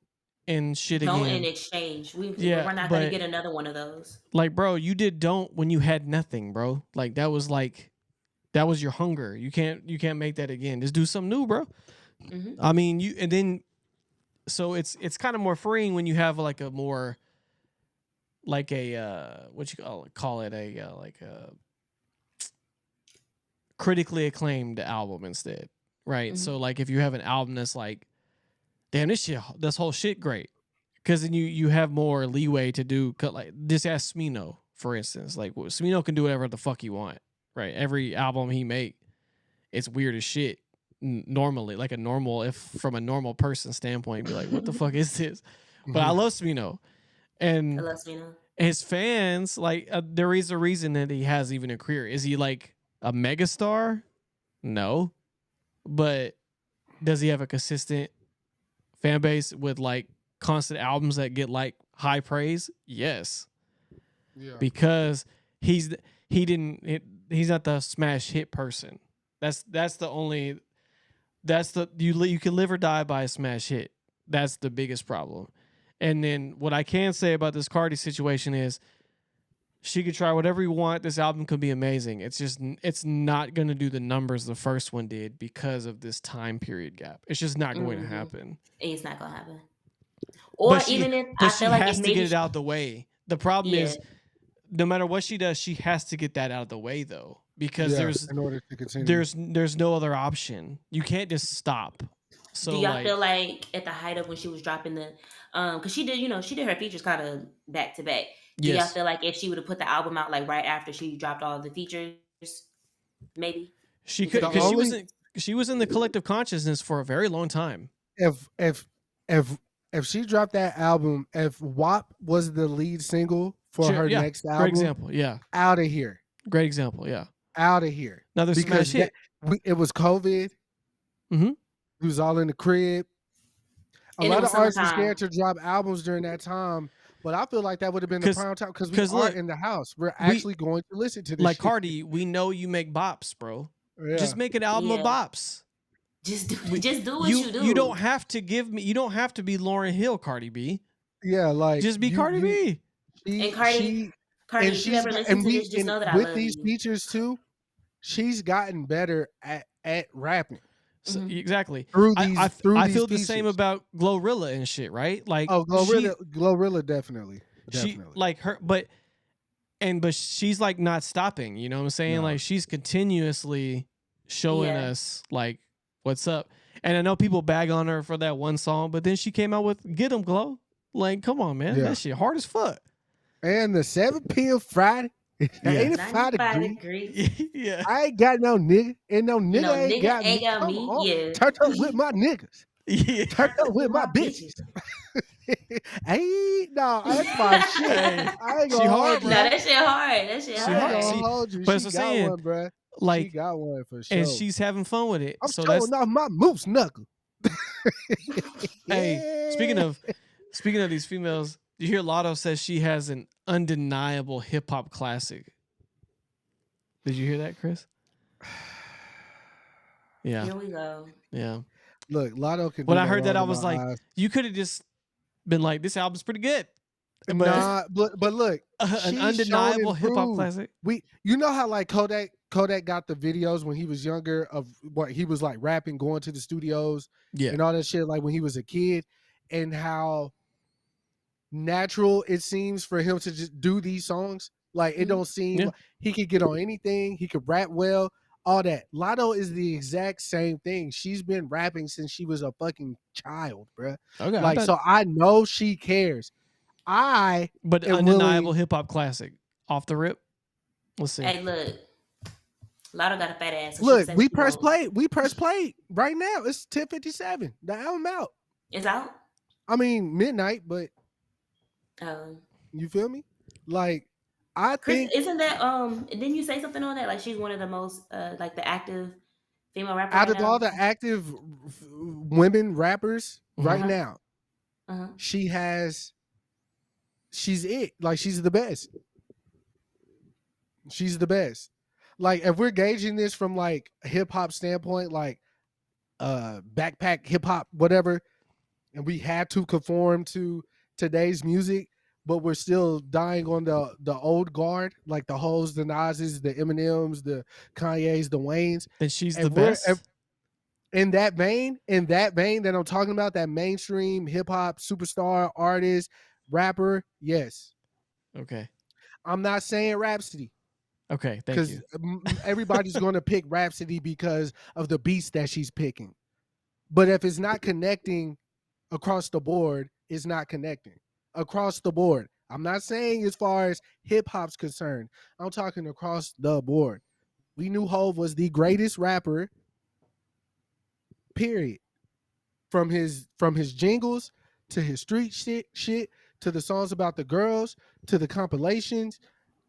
and shit don't in again. exchange. Yeah, We're not gonna but get another one of those. like, bro, you did don't when you had nothing, bro. Like that was your hunger. You can't make that again. Just do something new, bro. Hmm. I mean, you and then so it's kind of more freeing when you have like a more like a what you call it a like a critically acclaimed album instead, right? Hmm. So like if you have an album that's like, damn, this whole shit great, because then you have more leeway to do like just ask Smino for instance. Like Smino can do whatever the fuck he want, right? Every album he make, it's weird as shit. Normally, like if from a normal person standpoint, be like, what the fuck is this? But I Mhm. love Smino, I and love Spino. his fans like there is a reason that he has even a career. Is he like a megastar? No, but does he have a consistent fan base with like constant albums that get like high praise? Yes, Yeah. because he's not the smash hit person. That's the only you can live or die by a smash hit. That's the biggest problem. And then what I can say about this Cardi situation is she could try whatever you want. This album could be amazing. It's not going to do the numbers the first one did because of this time period gap. It's just not going to happen. It's not gonna happen. Or even if I feel like has if to maybe get it out the way. The problem Yeah. is, no matter what she does, she has to get that out of the way though, because in order to continue. there's no other option. You can't just stop. So do y'all feel like at the height of when she was dropping the because she did her features kind of back to back. Do y'all Yes. feel like if she would have put the album out like right after she dropped all the features, maybe she could, The because only- she was in the collective consciousness for a very long time. if she dropped that album, if WAP was the lead single for Sure, her yeah, next album, Great example. Yeah. out of here, Great example. Yeah. out of here. Another Because smash hit. it was COVID. Mhm. We was all in the crib. A And it lot was of artists were summertime. scared to drop albums during that time, but I feel like that would have been the 'Cause- prime time because we 'cause are look, in the house. We're actually going to listen to this. Like shit. Cardi, we know you make bops, bro. Yeah. Just make an album of Yeah. bops. just do what you do. You don't have to you don't have to be Lauryn Hill, Cardi B. Yeah, like Just be Cardi B. And Cardi, if you ever listen to this, just know that I with love these you. features too, she's gotten better at rapping So, Mhm. through exactly. these. I these feel the same features. about Glorilla and shit, right? Like Glorilla definitely. she like her, but she's like not stopping. You know what I'm saying? No. Like she's continuously showing Yeah. us like what's up. And I know people bag on her for that one song, but then she came out with "Get 'Em Glow." Like, come on, man, Yeah. that shit hard as fuck. And the 7 p.m. Friday, Yeah. 85 degrees. degrees. Yeah, I ain't got no nigga, and no nigga, No, ain't, nigga got ain't me. got Come me, on. yeah. Turned up with my niggas. yeah. Turned up with my bitches. Hey, no, that's my shit. Hey, I ain't she gonna hard, hold No, you. bro. that shit hard. That shit She I ain't hard. gonna See, hold you. but She that's got what I'm saying. one, bruh. She Like, got one for sure. and she's having fun with it. I'm So that's showing off my moose knuckle. hey. Speaking of these females, you hear Lotto says she has an undeniable hip hop classic. Did you hear that, Chris? Yeah, Here we go. yeah. Look, Lotto can. When do I no heard that, wrong I in was my like, eyes. you could have just been like, this album's pretty good. But Nah, but look, an she's shown undeniable hip hop improved. classic. You know how like Kodak got the videos when he was younger of what he was like rapping, going to the studios Yeah, and all that shit, like when he was a kid, and how natural it seems for him to just do these songs. Like it Mhm. don't seem Yeah. like he could get on anything, he could rap well, all that. Lotto is the exact same thing. She's been rapping since she was a fucking child, bruh. okay. Like so I know she cares. But am undeniable willing- hip hop classic off the rip. Let's see. Hey, look. Lotto got a fat ass. So she Look, said we she press won't. play. We press play right now. It's 10:57. The album out. It's out. I mean midnight, but you feel me? Like I Chris, think isn't that didn't you say something on that? Like she's one of the most like the active female rappers out right of now? all the active women rappers right Uh-huh. now, Uh-huh. she's it. Like she's the best. She's the best. Like if we're gauging this from like a hip hop standpoint, like backpack hip hop, whatever, and we had to conform to today's music, but we're still dying on the old guard, like the Hoes, the Nas's, the Eminems, the Kanye's, the Waynes. Then she's And the we're- best. In that vein that I'm talking about, that mainstream hip hop superstar, artist, rapper, yes. Okay. I'm not saying Rhapsody Okay. Thank because you. everybody's going to pick Rhapsody because of the beats that she's picking. But if it's not connecting across the board, it's not connecting across the board. I'm not saying as far as hip hop's concerned. I'm talking across the board. We knew Hove was the greatest rapper. Period. From his jingles to his street shit to the songs about the girls to the compilations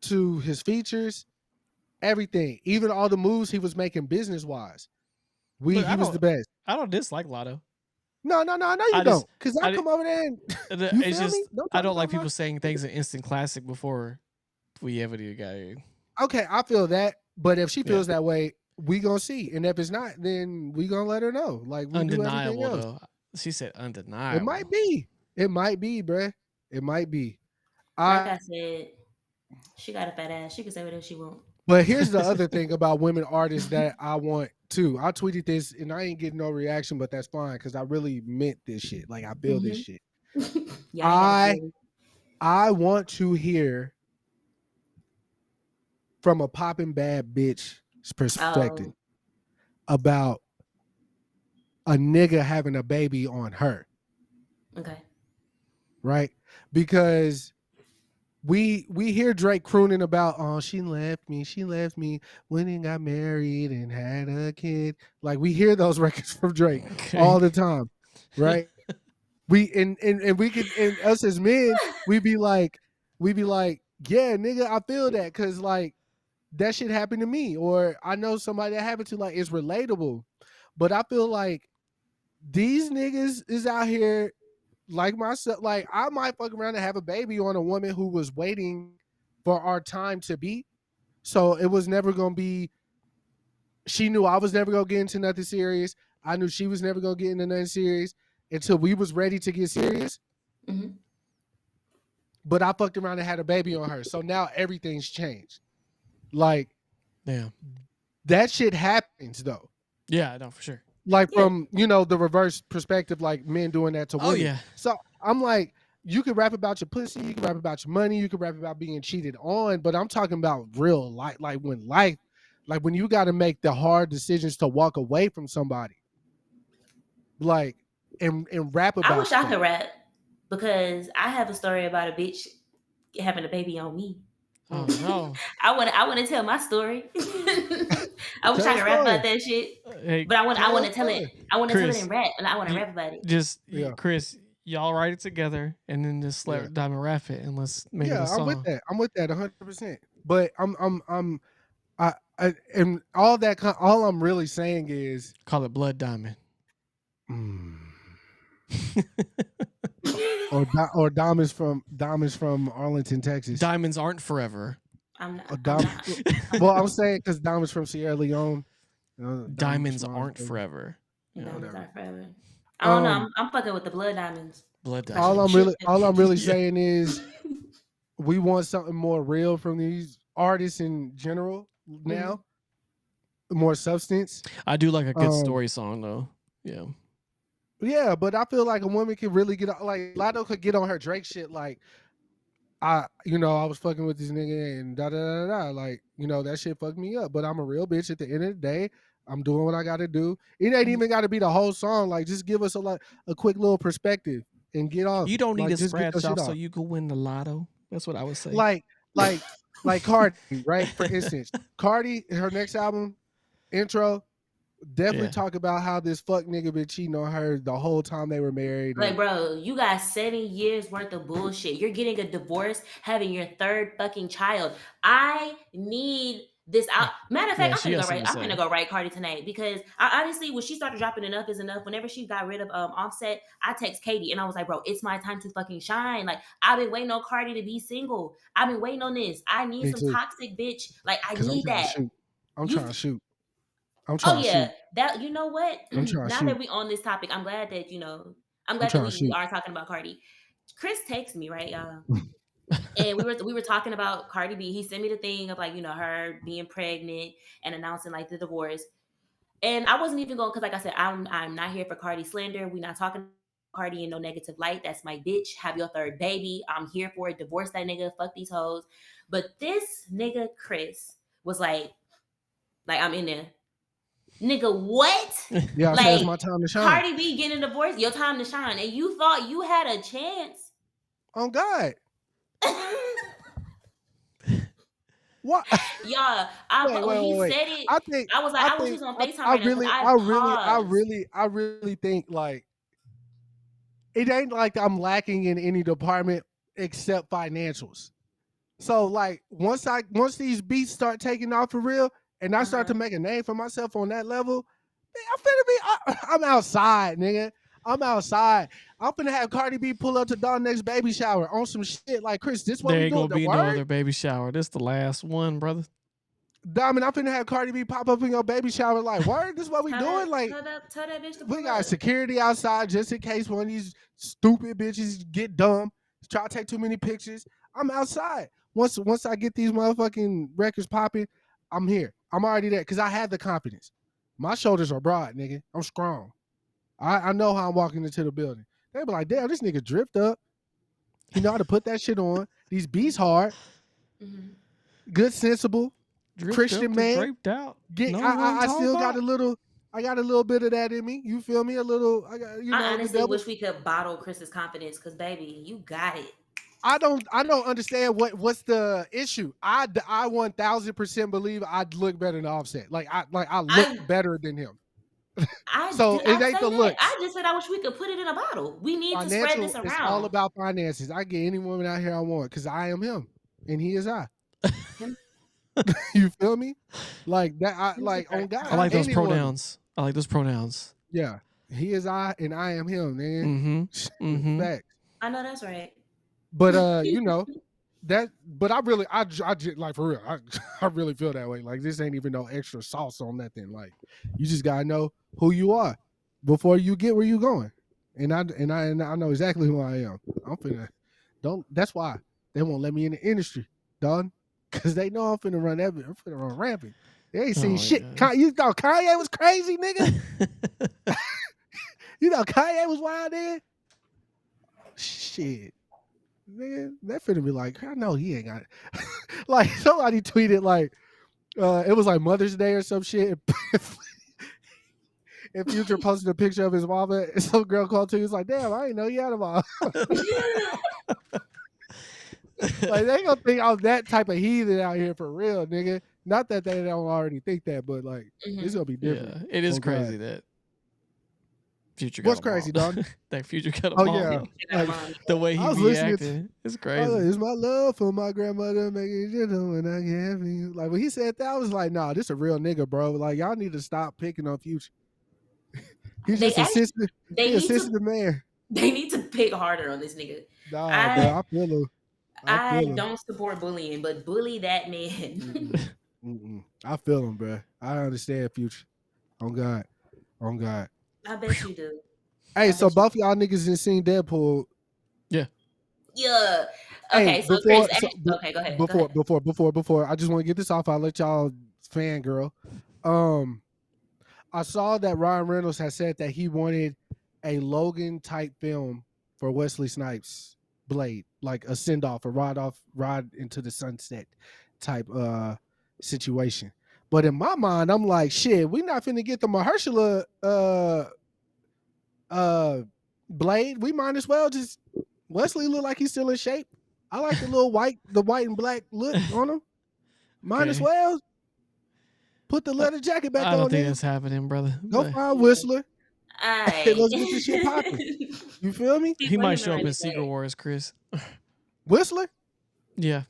to his features, everything, even all the moves he was making business wise. Look, He was the best. I don't dislike Lotto. No, I know you I don't. just Because I I di- come over there and you it's feel me? just Don't I talk don't like about my people saying things in instant classic before we ever got here. Okay, I feel that. But if she Yeah. feels that way, we gonna see. And if it's not, then we gonna let her know. Like we do everything Undeniable else. though. She said It undeniable. might be. It might be, bruh. It might be. Like I said, she got a fat ass. She can say whatever she want. But here's the other thing about women artists that I want too. I tweeted this and I ain't getting no reaction, but that's fine because I really meant this shit. Like I feel this shit. Yeah, I want to hear from a popping bad bitch's perspective about a nigga having a baby on her. Okay. Right? Because we hear Drake crooning about, oh, she left me when he got married and had a kid. Like we hear those records from Drake all the time, right? We and we could, and us as men, we be like, yeah, nigga, I feel that because like that shit happened to me, or I know somebody that happened to. Like it's relatable, but I feel like these niggas is out here like myself. Like I might fuck around and have a baby on a woman who was waiting for our time to be. So it was never gonna be. She knew I was never gonna get into nothing serious. I knew she was never gonna get into nothing serious until we was ready to get serious. Mm-hmm. But I fucked around and had a baby on her. So now everything's changed. Like, yeah, that shit happens though. Yeah, no, for sure. Like from, the reverse perspective, like men doing that to women. Oh yeah. So I'm like, you can rap about your pussy, you can rap about your money, you can rap about being cheated on, but I'm talking about real life, like when you got to make the hard decisions to walk away from somebody, like, and rap about I wish I that. could rap because I have a story about a bitch having a baby on me. Oh no. I want to tell my story. I wish Tell I a could rap story. about that shit, Hey, but I want tell to a tell it. story. I want to tell it Kris, in rap, and I want to you- rap about it. just Yeah. Chris, y'all write it together and then just let Yeah. Diamond rap it and let's make it a Yeah, song. I'm with that 100%. But and all that all I'm really saying is Call it Blood Diamond. or diamonds from Arlington, Texas. Diamonds aren't forever. I'm not. Or I'm diamonds. not. Well, I'm saying because diamonds from Sierra Leone. Diamonds from aren't Arlington. forever. Yeah, Diamonds whatever. aren't forever. I don't know. I'm fucking with the blood diamonds. Blood That Diamond. shit All I'm really Yeah. saying is we want something more real from these artists in general now. More substance. I do like a good story song though. Yeah. Yeah, but I feel like a woman can really get like Lotto could get on her Drake shit. Like I was fucking with this nigga and da da da da. Like that shit fucked me up. But I'm a real bitch at the end of the day. I'm doing what I got to do. It ain't even got to be the whole song. Like just give us a quick little perspective and get off. You don't need like, to just get your scratch shit off so off. you can win the lotto. That's what I would say. Like Cardi, right? For instance, Cardi, her next album, Intro, definitely talk about how this fuck nigga been cheating on her the whole time they were married. Like, bro, you got 7 years worth of bullshit. You're getting a divorce, having your 3rd fucking child. I need this out. Matter of fact, I'm gonna go write Cardi tonight because I honestly, when she started dropping Enough Is Enough, whenever she got rid of Offset, I text Katie and I was like, bro, it's my time to fucking shine. Like, I've been waiting on Cardi to be single. I've been waiting on this. I need some toxic bitch. Like, I need that. I'm trying to shoot. Oh yeah, that you know what? Now that we on this topic, I'm glad that I'm glad that we are talking about Cardi. Chris texted me, right, y'all, and we were talking about Cardi B. He sent me the thing of like her being pregnant and announcing like the divorce, and I wasn't even going because like I said, I'm not here for Cardi slander. We're not talking Cardi in no negative light. That's my bitch. Have your 3rd baby. I'm here for it. Divorce that nigga. Fuck these hoes. But this nigga Chris was like I'm in there. Nigga, what? Yeah, like, it's my time to shine. Cardi B getting a divorce, your time to shine, and you thought you had a chance. Oh God. What? Yeah, when he said it, I was like, I wish he was on FaceTime right now. I really think like it ain't like I'm lacking in any department except financials. So like once these beats start taking off for real, and I start to make a name for myself on that level, I'm finna be. I'm outside, nigga. I'm outside. I'm finna have Cardi B pull up to Dawn next baby shower on some shit like Kris. This what There we ain't doing? gonna The be no word, other baby shower. This the last one, brother. Diamond. I'm finna have Cardi B pop up in your baby shower like word. This what we doing? Like Tell that bitch to we pull got up. security outside just in case one of these stupid bitches get dumb, try to take too many pictures. I'm outside. Once I get these motherfucking records popping, I'm here. I'm already there because I had the confidence. My shoulders are broad, nigga. I'm strong. I know how I'm walking into the building. They be like, damn, this nigga dripped up. He know how to put that shit on. These beats hard, good, sensible, Dripped Christian up to man. draped out. Get, No one I talk still got about. I got a little bit of that in me. You feel me? A little. I got, I the honestly devil. wish we could bottle Chris's confidence because, baby, you got it. I don't understand what's the issue. I 1000% believe I'd look better than Offset. I look better than him. So I it ain't say the that. looks. I just said I wish we could put it in a bottle. We need to spread this Financial, it's all around. about finances. I get any woman out here I want because I am him and he is I. You feel me? Like that. I like on God. I like those any woman. pronouns. I like those pronouns. Yeah, he is I and I am him, man. Facts. I know that's right. But that. But I really, I like for real. I really feel that way. Like this ain't even no extra sauce on nothing. Like you just gotta know who you are before you get where you going. And I know exactly who I am. I'm finna don't. That's why they won't let me in the industry, dog. Because they know I'm finna run everything. I'm finna run rampant. They ain't seen shit. You thought Kanye was crazy, nigga? You thought Kanye was wild, nigga? Shit. Nigga, that finna be like, I know he ain't got it. Like somebody tweeted like it was like Mother's Day or some shit. And Future posted a picture of his mama, and some girl called to. He was like, "Damn, I didn't know you had a mom." Like they gonna think I'm that type of heathen out here for real, nigga. Not that they don't already think that, but like it's gonna be different. Yeah, it is crazy that Future got What's crazy, dog? That Future got a Oh mom. yeah, like, the way he I was be listening acting, it's crazy. It's my love for my grandmother making gentle when I get happy. Like when he said that, I was like, nah, this a real nigga, bro. Like y'all need to stop picking on Future. He's just assistant. He assisted the man. They need to pick harder on this nigga. Nah, bro, I feel him. I don't support bullying, but bully that man. I feel him, bro. I understand Future. On God. I bet you do. Hey, so both y'all niggas done seen Deadpool. Yeah. Yeah. Okay, so before, Kris, okay, go ahead. Before, I just want to get this off. I'll let y'all fangirl. I saw that Ryan Reynolds has said that he wanted a Logan type film for Wesley Snipes' Blade, like a send off, a ride into the sunset type situation. But in my mind, I'm like, shit, we not finna get the Mahershala Blade. We might as well just Wesley look like he's still in shape. I like the white and black look on him. Might as well put the leather jacket back on. I don't think that's happening, brother. Go find Whistler. Hey, let's get this shit popping. You feel me? He might show up in Secret Wars, Kris. Whistler? Yeah.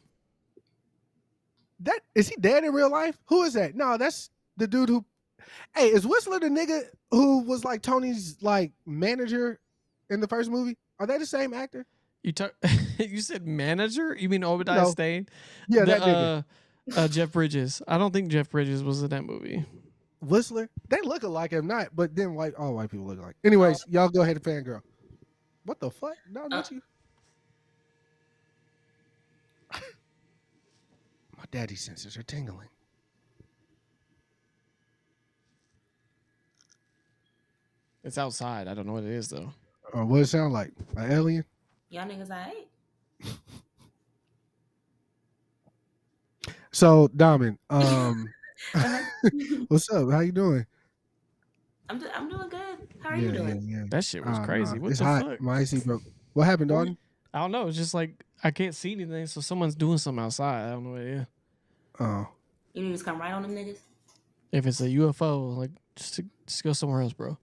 That is he dead in real life? Who is that? No, that's the dude who. Hey, is Whistler the nigga who was like Tony's like manager in the first movie? Are they the same actor? You said manager? You mean Obadiah Stane? Yeah, that nigga. Jeff Bridges. I don't think Jeff Bridges was in that movie. Whistler? They look alike, if not, but then all white people look alike. Anyways, y'all go ahead and fangirl. What the fuck? No, not you. My daddy senses are tingling. It's outside. I don't know what it is though. What it sound like? An alien? Y'all niggas alright? So, Diamond, what's up? How you doing? I'm doing good. How are you doing? Yeah. That shit was crazy. What it's the hot. fuck? My AC broke. What happened, Dalton? I don't know. It's just like I can't see anything, so someone's doing something outside. I don't know what it is. Oh. You need to come right on them niggas? If it's a UFO, like just go somewhere else, bro.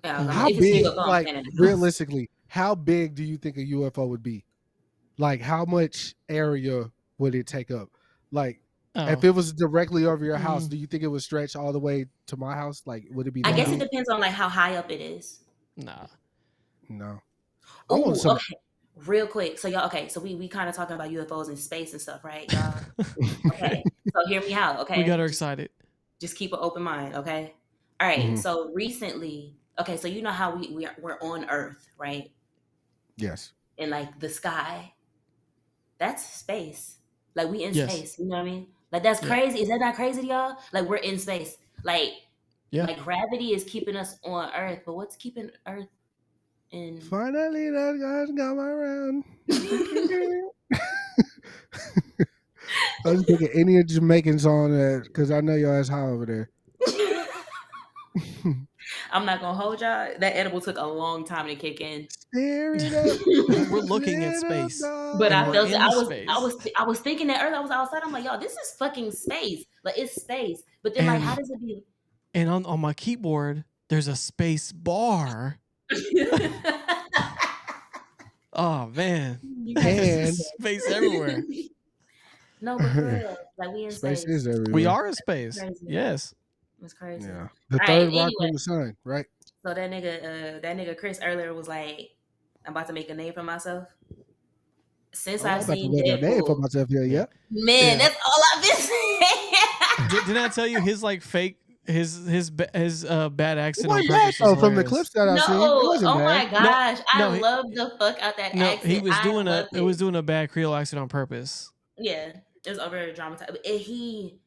Yeah, how big, like realistically, how big do you think a UFO would be? Like how much area would it take up? Like If Oh, it was directly over your house, Mm. do you think it would stretch all the way to my house? Like, would it be I that guess it big? depends on like how high up it is. nah. No. I want Oh, some. okay. Real quick. So y'all, okay. So we kind of talking about UFOs and space and stuff, right, y'all? Okay. So hear me out. We got Okay. her excited. Just keep an open mind. Okay. All right. Mhm. So recently, okay. So you know how we're on Earth, right? Yes. In like the sky. That's space. Like we in Yes. space. You know what I mean? Like that's Yeah. crazy. Is that not crazy to y'all? Like we're in space. Like Yeah. like gravity is keeping us on Earth, but what's keeping Earth in? Finally, that guy's got my round. I was thinking any Jamaican song that because I know your ass high over there. I'm not gonna hold y'all. That edible took a long time to kick in. Stare it up. We're looking at Stare it up, space. But dog. And I we're felt it. in I space. was thinking that earlier. I was outside. I'm like, yo, this is fucking space. Like it's space. But then like, how does it be? And on my keyboard, there's a space bar. Oh man. You guys are And Space everywhere. No, but for real, like we in space space. is everywhere. We are in space. Crazy. Yes. It's crazy. Yeah. The All third right, rock anyway. from the sun, right? So that nigga Chris earlier was like, I'm about to make a name for myself. Since Oh, I'm I've about to seen make a name for Deadpool, myself here. Yeah. Yeah. man, Yeah. that's all I've been saying. Didn't I tell you his like fake his bad It accent on wasn't bad purpose was though from the hilarious. clips that I've No, seen. It wasn't oh bad. my gosh, No, I he- love the fuck out that No, accent. he was I doing love it was doing a bad Creole accent on purpose. Yeah, it was over dramatized. And he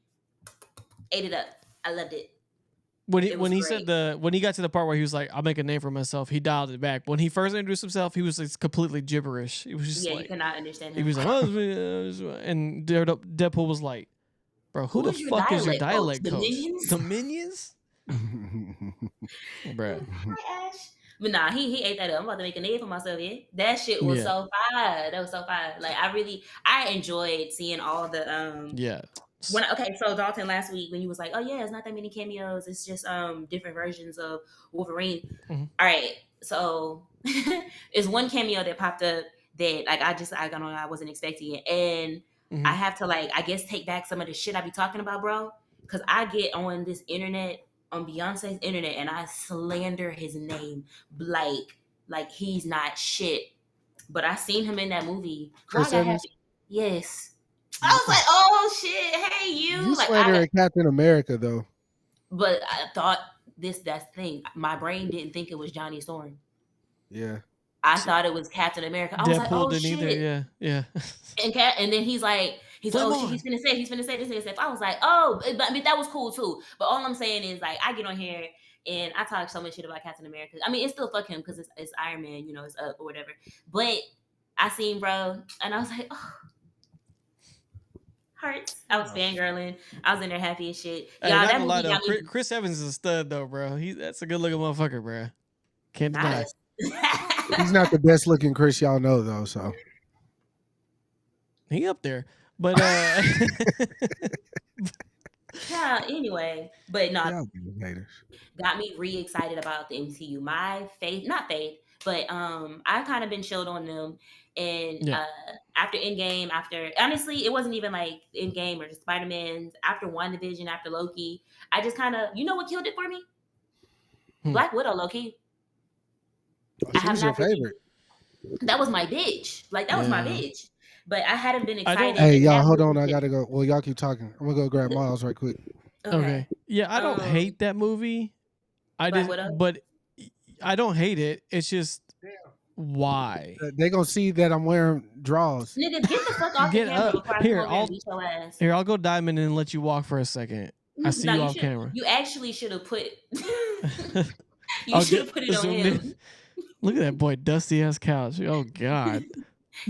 ate it up. I loved it. When It was he great. said when he got to the part where he was like, "I'll make a name for myself," he dialed it back. When he first introduced himself, he was like completely gibberish. It was just Yeah, you like could not understand he him. was like, "Oh," and Deadpool was like, "Bro, who the is your fuck is your dialect dialect coach? The coach? Minions?" The Minions, bro." Hi, Ash. But nah, he ate that up. I'm about to make a name for myself. Yeah, that shit was Yeah. so fire. That was so fire. Like I enjoyed seeing all the Yeah. Okay, so Dalton last week when you was like, oh yeah, it's not that many cameos. It's just different versions of Wolverine. Mhm. All right, so it's one cameo that popped up that like I don't know, I wasn't expecting it, and Mhm. I have to like I guess take back some of the shit I be talking about, bro, because I get on this internet on Beyonce's internet and I slander his name like he's not shit. But I seen him in that movie. Chris Why I got Evans. happy? Yes. I was like, oh shit, hey you. You Like slandering Captain America though. but I thought that's the thing. My brain didn't think it was Johnny Storm. Yeah. I thought it was Captain America. I was like, Deadpool oh didn't shit. either. Yeah. And then he's like, Flip oh shit, on. he's finna say this and stuff. I was like, oh, but I mean that was cool too. But all I'm saying is like I get on here and I talk so much shit about Captain America. I mean, it's still fuck him because it's Iron Man, you know, it's up or whatever. But I seen bro, and I was like, oh, hearts. I was fangirling. I was in there happy as shit. Hey, Y'all, not that gonna lie movie though, got me. Chris Evans is a stud though, bro. That's a good looking motherfucker, bro. Can't deny. He's not the best looking Chris y'all know though, so He up there, but Yeah, anyway, but no, y'all be haters. got me re-excited about the MCU. My faith, not faith, but I kind of been chilled on them. And Yeah. After Endgame, after honestly, it wasn't even like Endgame or the Spider-Man's, after WandaVision, after Loki, I just kind of, you know what killed it for me? Black Widow, Loki. Oh, she was your favorite. That was my bitch. Like that was my Yeah. bitch. But I hadn't been I don't- excited. Hey, and y'all, that hold on. movie I did- gotta go. Well, y'all keep talking. I'm gonna go grab Miles right quick. Okay. Yeah, I don't hate that movie. I Black just, Widow? but I don't hate it. It's just why. They gonna see that I'm wearing drawers. Nigga, get the fuck off Get the camera up. before I Here, come over and I'll- beat your ass. Here, I'll go diamond and let you walk for a second. I see you off camera. You actually should have put. You I'll should have put it on zoomed him. in. Look at that boy, dusty ass couch. Oh God.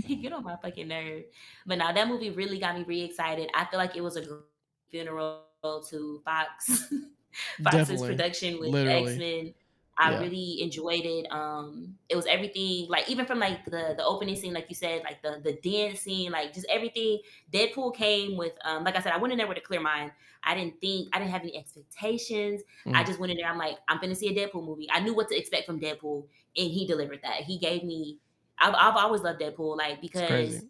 He get on my fucking nerve. But now that movie really got me re-excited. I feel like it was a great funeral to Fox. Fox's Definitely. production with Literally. X-Men. I Yeah. really enjoyed it. It was everything, like even from like the opening scene, like you said, like the dance scene, like just everything. Deadpool came with like I said, I went in there with a clear mind. I didn't have any expectations. I just went in there. I'm like, I'm gonna see a Deadpool movie. I knew what to expect from Deadpool, and he delivered that. He gave me. I've always loved Deadpool, like It's because crazy.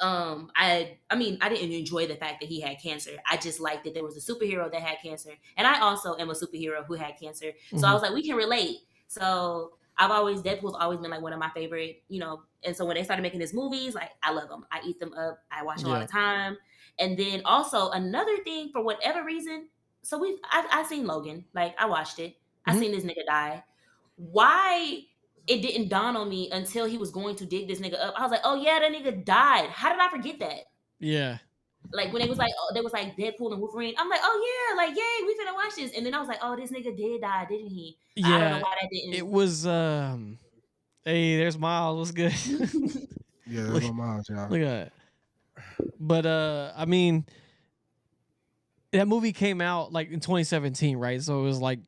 I mean, I didn't enjoy the fact that he had cancer. I just liked that there was a superhero that had cancer, and I also am a superhero who had cancer. So I was like, we can relate. So Deadpool's always been like one of my favorite, And so when they started making his movies, like I love them. I eat them up. I watch them all Yeah. the time. And then also another thing, for whatever reason, so I seen Logan, like I watched it. I Mhm. seen this nigga die. Why? It didn't dawn on me until he was going to dig this nigga up. I was like, oh yeah, that nigga died. How did I forget that? Yeah. Like when it was like, there was like Deadpool and Wolverine. I'm like, oh yeah, like yay, we finna watch this. And then I was like, oh, this nigga did die, didn't he? I don't know Yeah. why that didn't. It was hey, there's Miles. What's good? Yeah, Look- that's my mom, y'all. Look at that. But I mean, that movie came out like in 2017, right? So it was like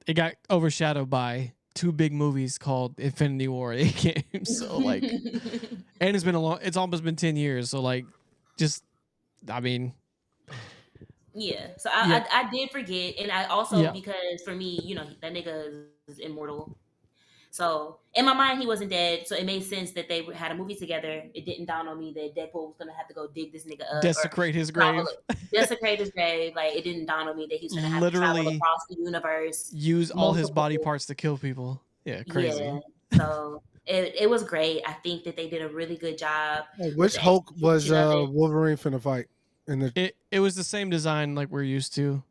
it got overshadowed by two big movies called Infinity War and Endgame. So like, and it's almost been 10 years. So like, just I mean, yeah. So Yeah. I did forget, and I also Yeah. because for me, that nigga is immortal. So in my mind, he wasn't dead. So it made sense that they had a movie together. It didn't dawn on me that Deadpool was gonna have to go dig this nigga up, desecrate his or grave, desecrate his grave. Like it didn't dawn on me that he's gonna have to travel Literally across the universe. use all his body multiple- parts to kill people. Yeah, crazy. Yeah. So it was great. I think that they did a really good job. Hey, with which the Hulk was execution of it. Wolverine finna fight? In the It was the same design like we're used to,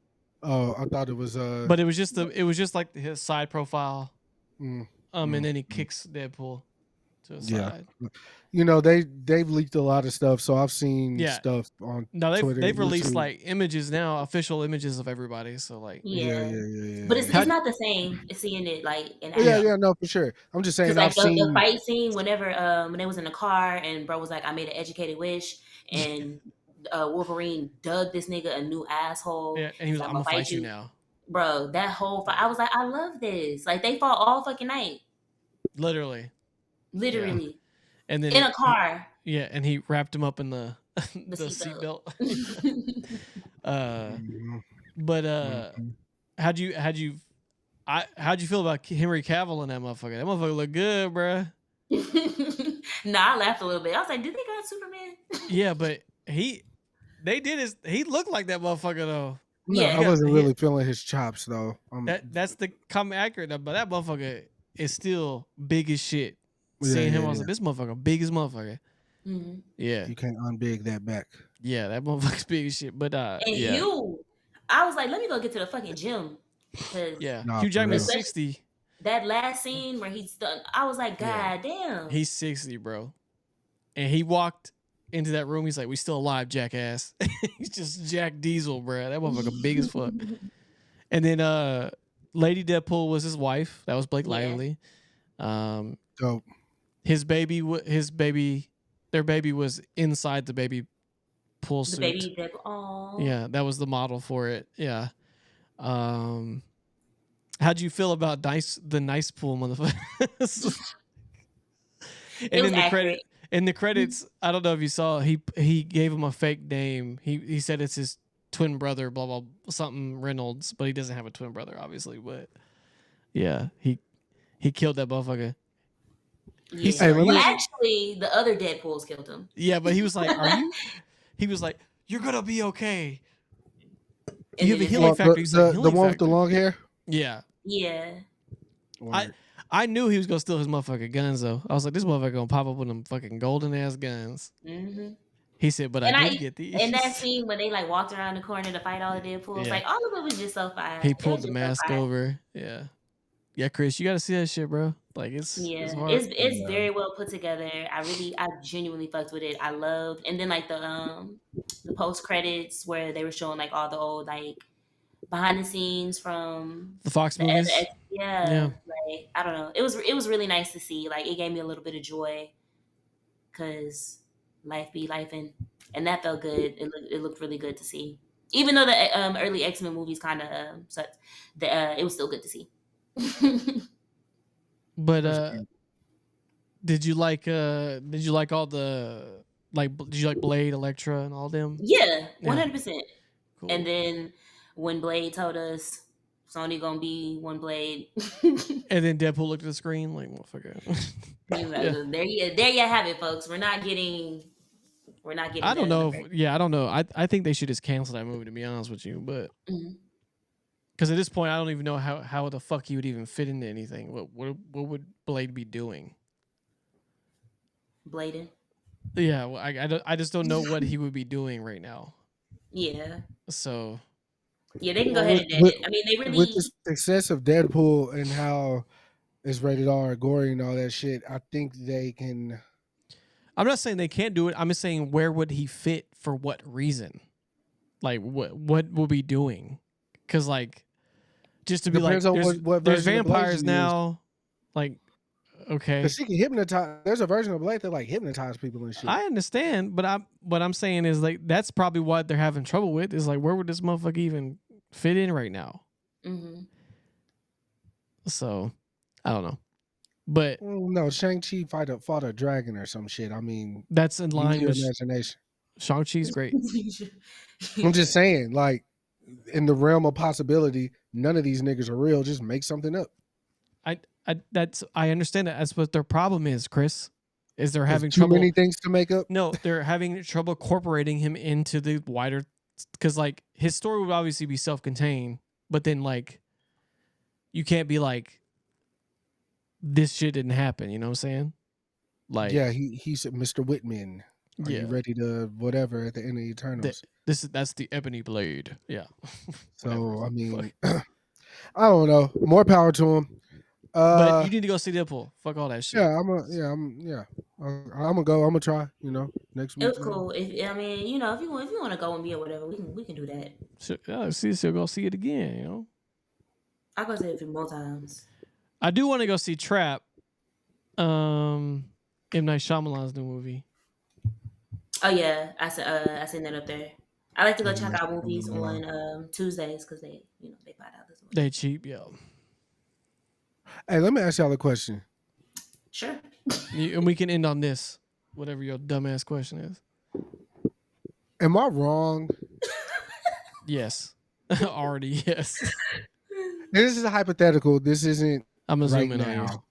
I thought it was but it was just like his side profile. mm, And then he mm. kicks Deadpool to the Yeah. side. they've leaked a lot of stuff, so I've seen Yeah. stuff on No, Twitter, they've released YouTube. like images now, official images of everybody. So like, Yeah. Yeah. But it's How- not the same as seeing it like in Oh, yeah, action. no, for sure. I'm just saying Because like I've the seen. fight scene, whenever when they was in the car and bro was like, "I made an educated wish," and Wolverine dug this nigga a new asshole. yeah, and he was like, "I'm gonna fight you now." Bro. That whole fight, I was like, I love this. Like they fought all fucking night, Literally, literally and then in a car. and he wrapped him up in the The the seatbelt. seatbelt. Mhm, But mhm. how'd you feel about Henry Cavill and that motherfucker? That motherfucker look good, bruh. Nah, I laughed a little bit. I was like, did they got Superman? Yeah, but he looked like that motherfucker though. No, Yeah. I wasn't really feeling his chops though. That's the common accurate, but that motherfucker is still big as shit. Yeah, Seeing him, yeah, I was like, this motherfucker big as motherfucker. Mhm. Yeah, you can't unbig that back. yeah, that motherfucker's big as shit. But And yeah, Hugh, I was like, let me go get to the fucking gym. Because yeah. Nah, Hugh for Jackman's real. 60. that last scene where he's done, I was like, Yeah. God damn. He's 60, bro. And he walked into that room. He's like, "We still alive, jackass." He's just Jack Diesel, bro. That motherfucker big as fuck. And then Lady Deadpool was his wife. That was Blake Yeah. Lively. Dope. Their baby was inside the baby pool The suit. baby that, oh. Yeah, that was the model for it. Yeah. How'd you feel about the nice pool, motherfucker? And was accurate. in the credits, I don't know if you saw, he gave him a fake name. He said it's his twin brother, blah blah something Reynolds, but he doesn't have a twin brother, obviously. But yeah, he killed that motherfucker. Yeah. said, "Are you-" Actually, the other Deadpools killed him. Yeah, but he was like, "Are you?" He was like, "You're gonna be okay." And You have then a it's healing like, factor. He's like, the "Healing one with the factor." long hair. Yeah, yeah. Word. I knew he was gonna steal his motherfucking guns though. I was like, this motherfucker gonna pop up with them fucking golden ass guns. Mm-hmm. He said, but And I did get these. in that scene when they like walked around the corner to fight all the Deadpools, Yeah. like all of it was just so fire. He It pulled was the just so mask fire. over. Yeah. Yeah, Chris, you gotta see that shit, bro. Like it's hard. It's very well put together. I genuinely fucked with it. I loved, and then like the post credits where they were showing like all the old like behind the scenes from The Fox the movies. yeah. Like I don't know. It was really nice to see. Like it gave me a little bit of joy because life be life and that felt good. It looked really good to see. Even though the early X-Men movies kind of sucked, it was still good to see. But did you like all the did you like Blade, Elektra, and all them? Yeah, 100%. Cool. And then when Blade told us Sony gonna be one blade. And then Deadpool looked at the screen like, motherfucker. Yeah. There you have it, folks. We're not getting I that don't in the know. break. I don't know. I think they should just cancel that movie, to be honest with you. But Mhm. because at this point, I don't even know how the fuck he would even fit into anything. What would Blade be doing? Bladen. Yeah, well, I just don't know what he would be doing right now. Yeah. So Yeah, they can go Well, ahead and edit. I mean, they with the really. success of Deadpool and how it's rated R, gory, and all that shit, I think they can. I'm not saying they can't do it. I'm just saying where would he fit for what reason? Like what will be doing? Because like just to be like Depends on what there's version of Blade vampires you use. now. Like okay, Because she can hypnotize. There's a version of Blade that like hypnotize people and shit. I understand, but what I'm saying is like that's probably what they're having trouble with. Is like where would this motherfucker even fit in right now? Mm-hmm. So I don't know, but No, Shang-Chi fought a dragon or some shit. I mean, that's in use line your with imagination. Shang-Chi's great. I'm just saying, like, in the realm of possibility, none of these niggas are real. Just make something up. I understand that. That's what their problem is, Chris. Is they're There's having too trouble. many things to make up. No, they're having trouble incorporating him into the wider, because like his story would obviously be self-contained, but then like you can't be like this shit didn't happen. You know what I'm saying? Like Yeah, he said, Mr. Whitman, are yeah, you ready to whatever at the end of Eternals? that's the ebony blade. Yeah. So I Fuck. mean, I don't know. More power to him. But you need to go see Deadpool. Fuck all that shit. Yeah, I'm gonna go. I'm gonna try. Next It week. was cool. If I mean, if you want to go with me or whatever, we can do that. She'll go see it again. You know. I'll go see it a few more times. I do want to go see Trap. M. Night Shyamalan's new movie. Oh yeah, I seen that up there. I like to go check out movies on Tuesdays because they they buy out this week. They cheap, yeah. Hey, let me ask y'all a question. Sure. And we can end on this, whatever your dumbass question is. Am I wrong? Yes. Already, yes. This is a hypothetical. This isn't I'm gonna right zoom in on you. now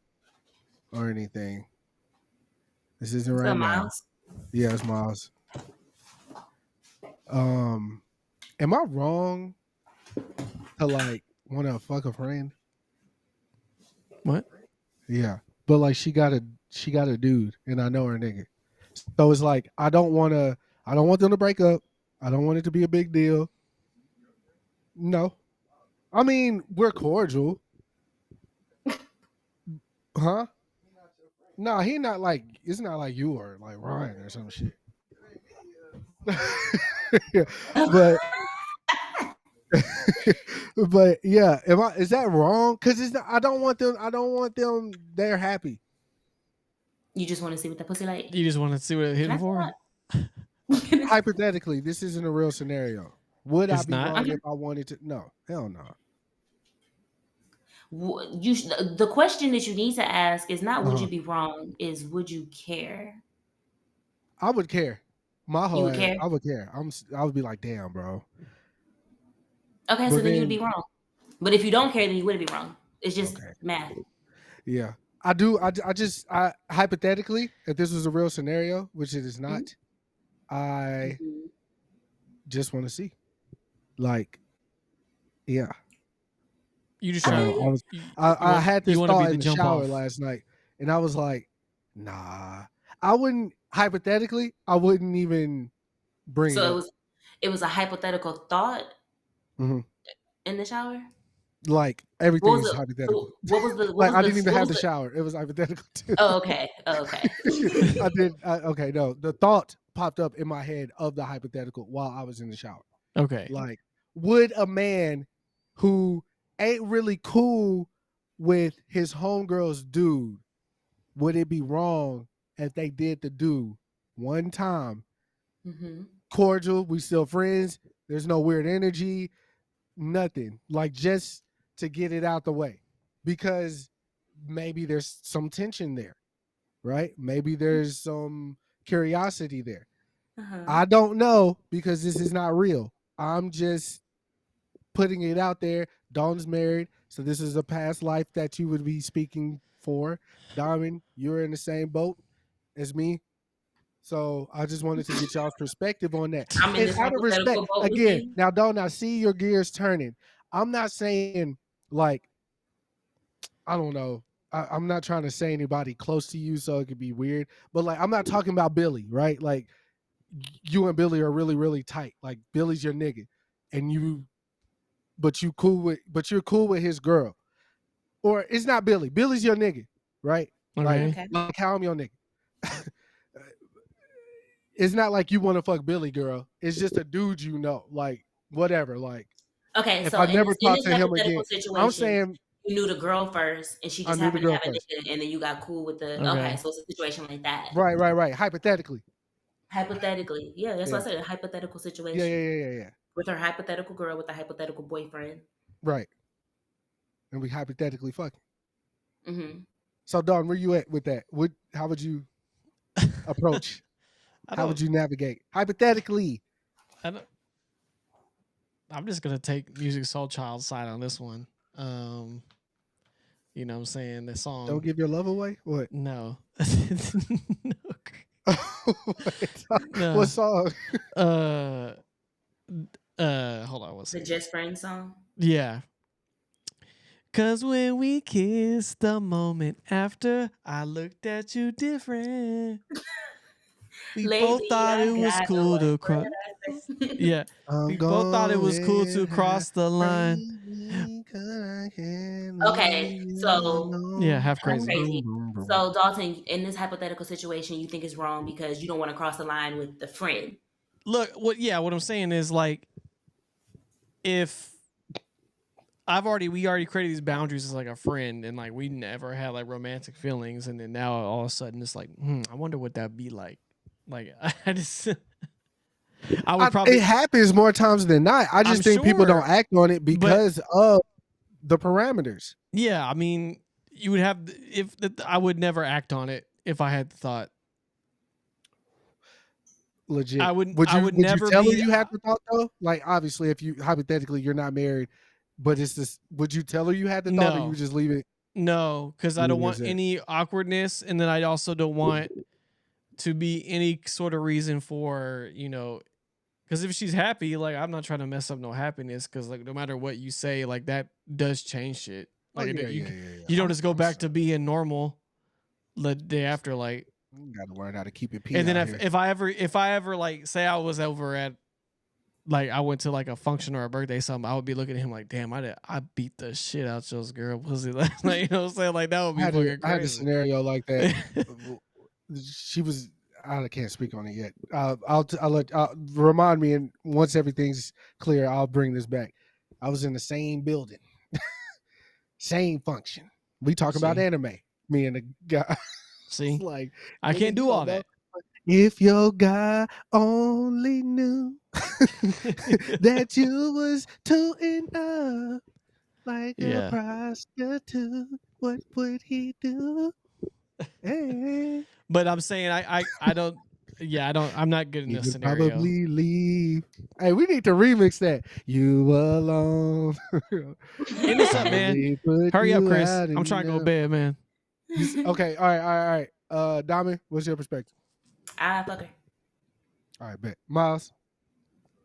or anything. This isn't What's right up, now. Miles? Yeah, it's Miles. Am I wrong to like want to fuck a friend? What? Yeah, but like she got a dude, and I know her nigga. So it's like I don't want them to break up. I don't want it to be a big deal. No, I mean we're cordial, huh? No, he not like it's not like you or like Ryan or some shit. Yeah, but but yeah, is that wrong? Because it's not, I don't want them. They're happy. You just want to see what that pussy like? You just want to see what it hitting for? Hypothetically, this isn't a real scenario. Would I It's be not? wrong if I wanted to? No, hell no. The question that you need to ask is not would Uh-huh. you be wrong, is would you care? I would care. My You whole would ass, care? I would care. I would be like, damn, bro. Okay, so But then you would be then, wrong. But if you don't care, then you wouldn't be wrong. It's just okay, math. yeah, I do. I hypothetically, if this was a real scenario, which it is not, I Mhm. just want to see, like, yeah. You just So try. I was, You I had this want to be thought the in the jump shower off. last night, and I was like, nah, I wouldn't. Hypothetically, I wouldn't even bring it So up. it was a hypothetical thought Mhm. in the shower. Like What everything was is the hypothetical. what Like was I didn't the even what have was the the shower. It was hypothetical too. Oh, okay. Oh, okay. I did. Okay, no. The thought popped up in my head of the hypothetical while I was in the shower. Okay. Like, would a man who ain't really cool with his homegirl's dude, would it be wrong if they did the do one time? hmm Cordial, we still friends. There's no weird energy, nothing. Like just to get it out the way. Because maybe there's some tension there, right? Maybe there's some curiosity there. Uh-huh. I don't know because this is not real. I'm just putting it out there. Dawn's married, so this is a past life that you would be speaking for. Diamond, you're in the same boat as me. So I just wanted to get y'all's perspective on that. I'm in And this out of respect, hypothetical boat with again, you. now Dawn, I see your gears turning. I'm not saying like, I don't know. I'm not trying to say anybody close to you so it could be weird, but like I'm not talking about Billy, right? Like you and Billy are really, really tight. Like Billy's your nigga. And you're cool with his girl. Or it's not Billy. Billy's your nigga, right? Okay. Okay. Like how I'm your nigga. It's not like you want to fuck Billy, girl. It's just a dude you know. Like, whatever. Like, Okay, if so I in never in talk this to him again, hypothetical I'm situation, saying you knew the girl first, and she I just knew the happened to girl have a first. nigga, and then you got cool with the. Okay. Okay, so it's a situation like that. Right. Hypothetically. Hypothetically, yeah, that's what I Yeah. said. A hypothetical situation Yeah. with her hypothetical girl with a hypothetical boyfriend. Right. And we hypothetically fucking. Hmm. So Dawn, where you at with that? How would you approach? How would you navigate? Hypothetically. I'm just gonna take Music Soul Child's side on this one. You know what I'm saying? The song. Don't give your love away? What? No. No. What song? Hold on one The second. Just Friends song. Yeah. Cause when we kissed, the moment after, I looked at you different. We both Lately, thought I it was got cool to cross. Yeah. I'm We both thought it was cool to going cross the line. crazy 'cause I can't Okay, leave you so alone. Yeah, half that's crazy. crazy. So Dalton, in this hypothetical situation, you think it's wrong because you don't want to cross the line with the friend. Look, what I'm saying is like, if we already created these boundaries as like a friend, and like we never had like romantic feelings, and then now all of a sudden it's like, I wonder what that'd be like. Like I just, I would probably. It happens more times than not. I just I'm think people don't sure, act on it because of the parameters. Yeah, I mean, you would have I would never act on it if I had the thought. Legit. I would Would never you tell her be. you had the thought though? Like obviously, if you hypothetically you're not married, but it's this. Would you tell her you had the thought, or you No. would just leave it? No, because I Leave don't it want as that. any awkwardness, and then I also don't want to be any sort of reason for, because if she's happy, like I'm not trying to mess up no happiness, because like no matter what you say, like that does change shit. Like you don't just go back to being normal the day after, like. You gotta learn how to keep it P. And then out if I ever like say I was over at, like I went to like a function or a birthday something, I would be looking at him like, damn, I beat the shit out y'all's girl pussy last night. You know what I'm saying? Like that would be fucking crazy. I had a scenario like that. She was. I can't speak on it yet. I'll remind me, and once everything's clear, I'll bring this back. I was in the same building, same function. We talk about anime. Me and the guy. See, like I can't do all that. If your guy only knew that you was tooting up like a prostitute, what would he do? Hey. But I'm saying I don't. Yeah, I'm not good in this scenario. Probably leave. Hey, we need to remix that. You alone. End this up, man. Hurry up, Kris. I'm trying to go to bed, man. Okay, all right. Dami, what's your perspective? I fuck her. All right, bet. Miles.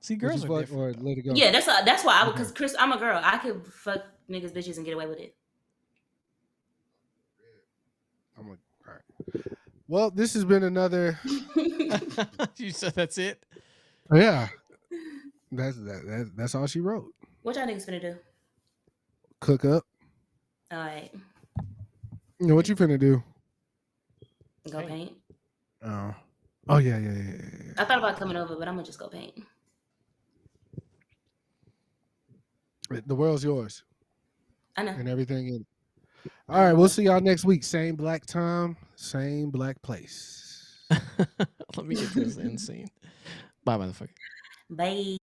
See, girls are different. Or let it go. Yeah, that's why I would, because Kris, I'm a girl. I could fuck niggas, bitches, and get away with it. All right. Well, this has been another. You said that's it? Yeah. That's all she wrote. What y'all niggas finna do? Cook up. All right. What you finna do? Go paint. Oh yeah. I thought about coming over, but I'm gonna just go paint. The world's yours. I know. And everything in it. All right, we'll see y'all next week. Same black time, same black place. Let me get this end scene. Bye, motherfucker. Bye.